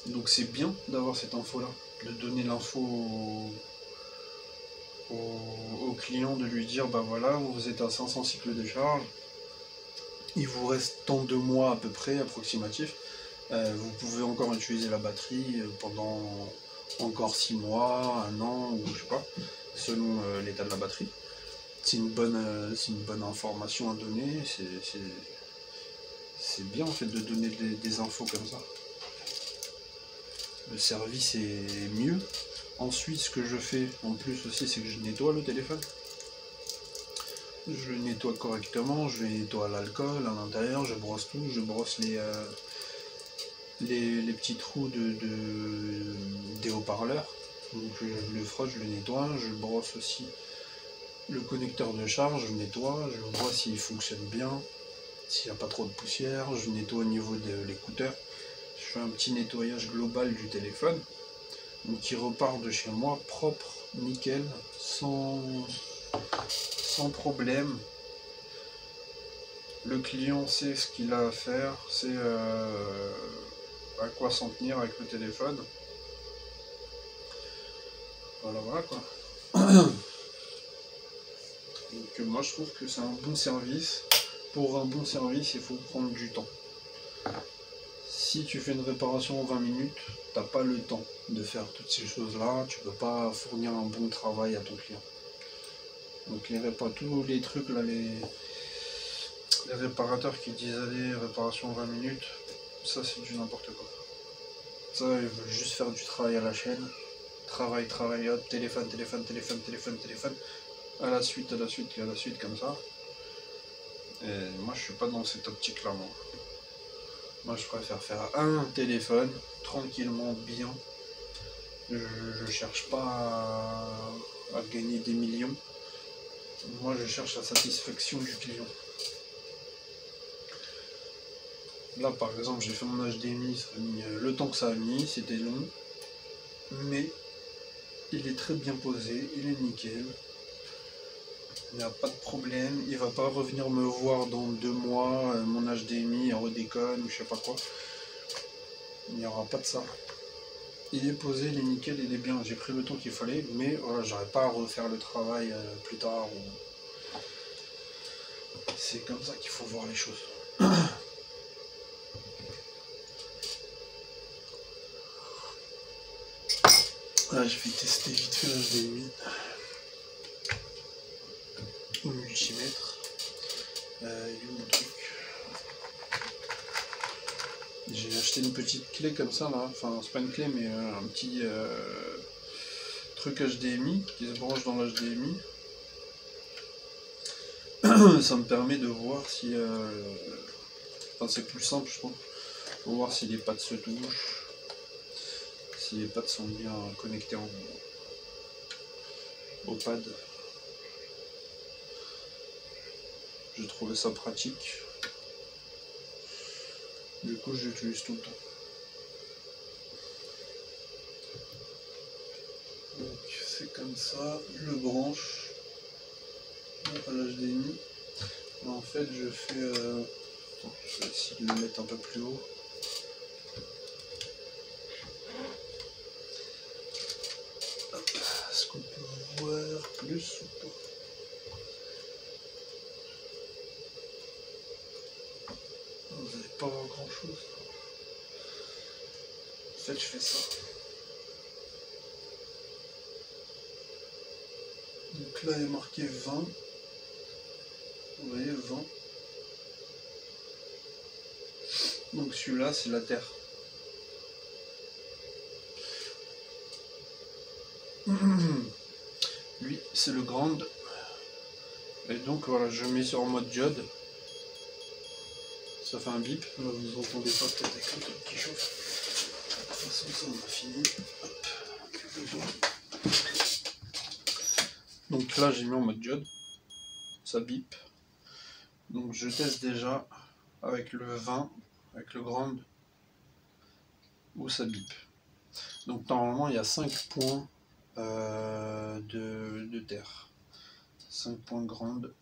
[SPEAKER 1] Donc c'est bien d'avoir cette info-là, de donner l'info au client, de lui dire, bah voilà, vous êtes à 500 cycles de charge, il vous reste tant de mois à peu près, approximatif, vous pouvez encore utiliser la batterie pendant encore 6 mois, 1 an, ou je sais pas, selon l'état de la batterie. C'est une bonne information à donner, c'est bien en fait de donner des infos comme ça. Le service est mieux. Ensuite, ce que je fais en plus aussi, c'est que je nettoie le téléphone. Je le nettoie correctement, je le nettoie à l'alcool à l'intérieur, je brosse tout, je brosse les petits trous des haut-parleurs. Donc je le frotte, je le nettoie, je brosse aussi le connecteur de charge, je nettoie, je vois s'il fonctionne bien, s'il n'y a pas trop de poussière, je nettoie au niveau de l'écouteur. Je fais un petit nettoyage global du téléphone, donc il repart de chez moi propre, nickel, sans problème. Le client sait ce qu'il a à faire, sait à quoi s'en tenir avec le téléphone. Voilà quoi. Donc moi je trouve que c'est un bon service. Pour un bon service, il faut prendre du temps. Si tu fais une réparation en 20 minutes, t'as pas le temps de faire toutes ces choses-là, tu peux pas fournir un bon travail à ton client. Donc tous les trucs là, les réparateurs qui disent allez, réparation en 20 minutes, ça c'est du n'importe quoi. Ça, ils veulent juste faire du travail à la chaîne. Travail, hop, téléphone, à la suite, comme ça. Et moi je suis pas dans cette optique là, moi. Moi je préfère faire un téléphone, tranquillement, bien. Je cherche pas à gagner des millions. Moi je cherche la satisfaction du client. Là par exemple j'ai fait mon HDMI, ça a mis, le temps que ça a mis, c'était long. Mais il est très bien posé, il est nickel. Il n'y a pas de problème, il va pas revenir me voir dans 2 mois, mon HDMI redéconne ou je sais pas quoi. Il n'y aura pas de ça. Il est posé, il est nickel, il est bien, j'ai pris le temps qu'il fallait, mais voilà, j'aurais pas à refaire le travail plus tard. C'est comme ça qu'il faut voir les choses. Là je vais tester vite fait l'HDMI. Au multimètre. Il est où mon truc? J'ai acheté une petite clé comme ça là, enfin c'est pas une clé mais un petit truc HDMI qui se branche dans l'HDMI. Ça me permet de voir si... Enfin c'est plus simple je trouve, pour voir si les pads se touchent, si les pads sont bien connectés au pad. J'ai trouvé ça pratique. Du coup j'utilise tout le temps. Donc c'est comme ça, je le branche à l'HDMI. En fait je fais... je vais essayer de le mettre un peu plus haut. Est-ce qu'on peut voir plus ou pas? Vous n'allez pas voir grand chose. En fait je fais ça. Donc là il est marqué 20. Vous voyez 20. Donc celui-là c'est la Terre. Lui c'est le grand. Et donc voilà, je mets sur mode diode. Ça fait un bip. Là, vous entendez pas peut-être avec le truc qui chauffe. De toute façon ça on a fini. Hop. Donc là j'ai mis en mode diode. Ça bip. Donc je teste déjà avec le 20, avec le grand, où ça bip. Donc normalement il y a 5 points de terre. 5 points grandes.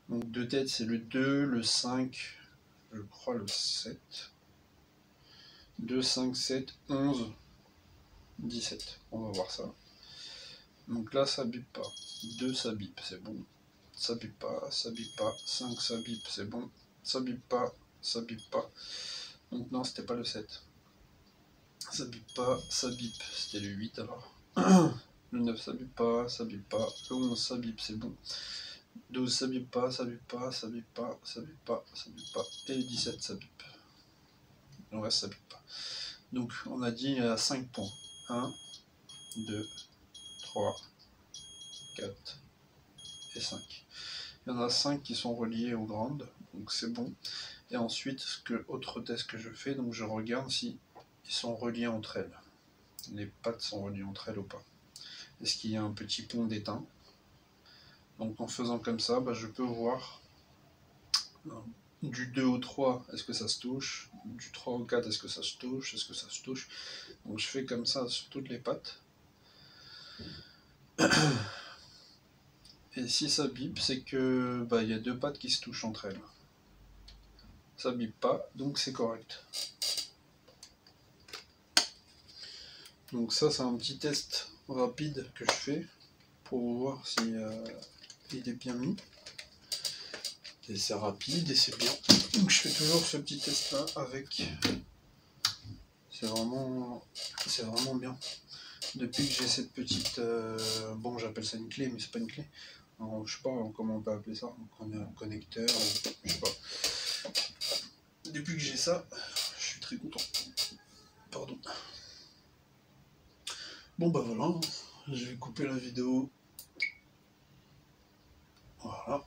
[SPEAKER 1] Donc deux têtes, c'est le 2, le 5, je crois le 7. 2, 5, 7, 11, 17. On va voir ça. Donc là, ça bip pas. 2, ça bip, c'est bon. Ça bip pas, ça bip pas. 5, ça bip, c'est bon. Ça bip pas, ça bip pas. Donc non, c'était pas le 7. Ça bip pas, ça bip. C'était le 8 alors. Le 9, ça bip pas, ça bip pas. Le 11, ça bip, c'est bon. 12, ça bip pas, ça bip pas, ça bip pas, ça bip pas, ça bip pas. Et le 17, ça bip. Le reste, ça bip pas. Donc, on a dit 5 points. 1, 2, 3, 4 et 5. Il y en a 5 qui sont reliés aux grandes, donc c'est bon. Et ensuite, autre test que je fais, donc je regarde si ils sont reliés entre elles. Les pattes sont reliées entre elles ou pas. Est-ce qu'il y a un petit pont d'étain? Donc en faisant comme ça, je peux voir du 2 au 3, est-ce que ça se touche? Du 3 au 4, est-ce que ça se touche? Est-ce que ça se touche? Donc je fais comme ça sur toutes les pattes. Et si ça bip, c'est que il y a deux pattes qui se touchent entre elles. Ça bip pas, donc c'est correct. Donc ça, c'est un petit test rapide que je fais pour voir si il est bien mis. Et c'est rapide et c'est bien. Donc je fais toujours ce petit test là avec. C'est vraiment bien. Depuis que j'ai cette petite, bon j'appelle ça une clé, mais c'est pas une clé. Alors, je sais pas comment on peut appeler ça, un connecteur, je sais pas. Depuis que j'ai ça, je suis très content. Pardon. Bon voilà, je vais couper la vidéo. Voilà.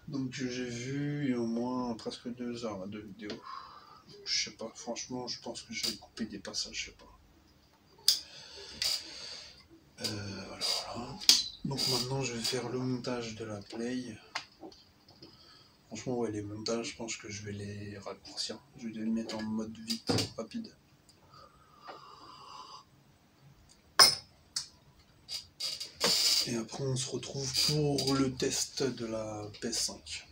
[SPEAKER 1] Donc j'ai vu il y a au moins presque 2 heures de vidéo. Je sais pas, franchement, je pense que je vais couper des passages, je sais pas. Voilà. Donc maintenant, je vais faire le montage de la play. Franchement, ouais, les montages, je pense que je vais les raccourcir. Je vais les mettre en mode vite, rapide. Et après, on se retrouve pour le test de la PS5.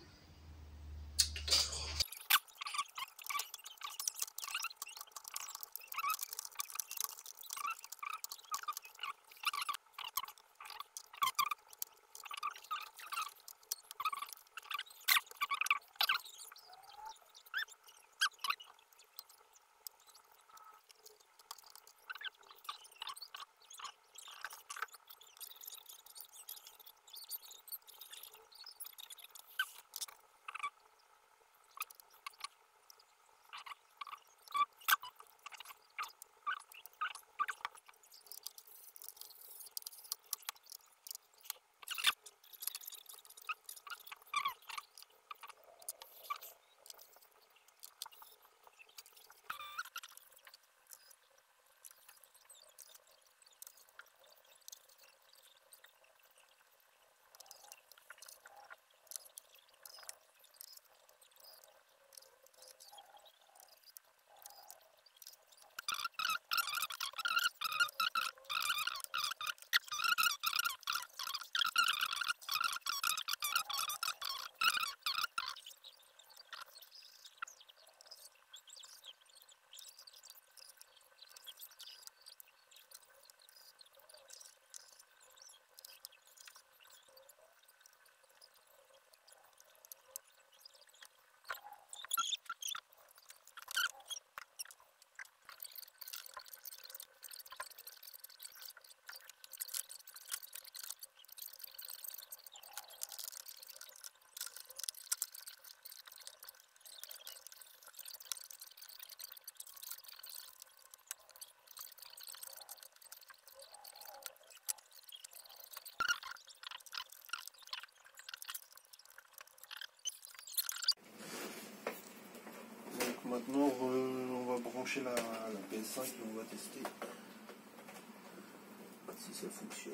[SPEAKER 1] Maintenant, on va brancher la PS5 et on va tester si ça fonctionne.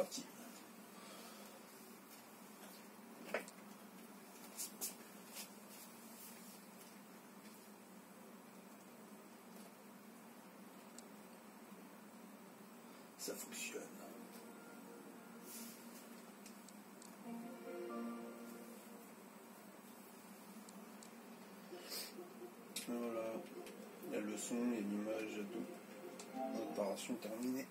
[SPEAKER 1] parti. Ça fonctionne. Voilà, il y a le son et l'image, tout. Opération terminée.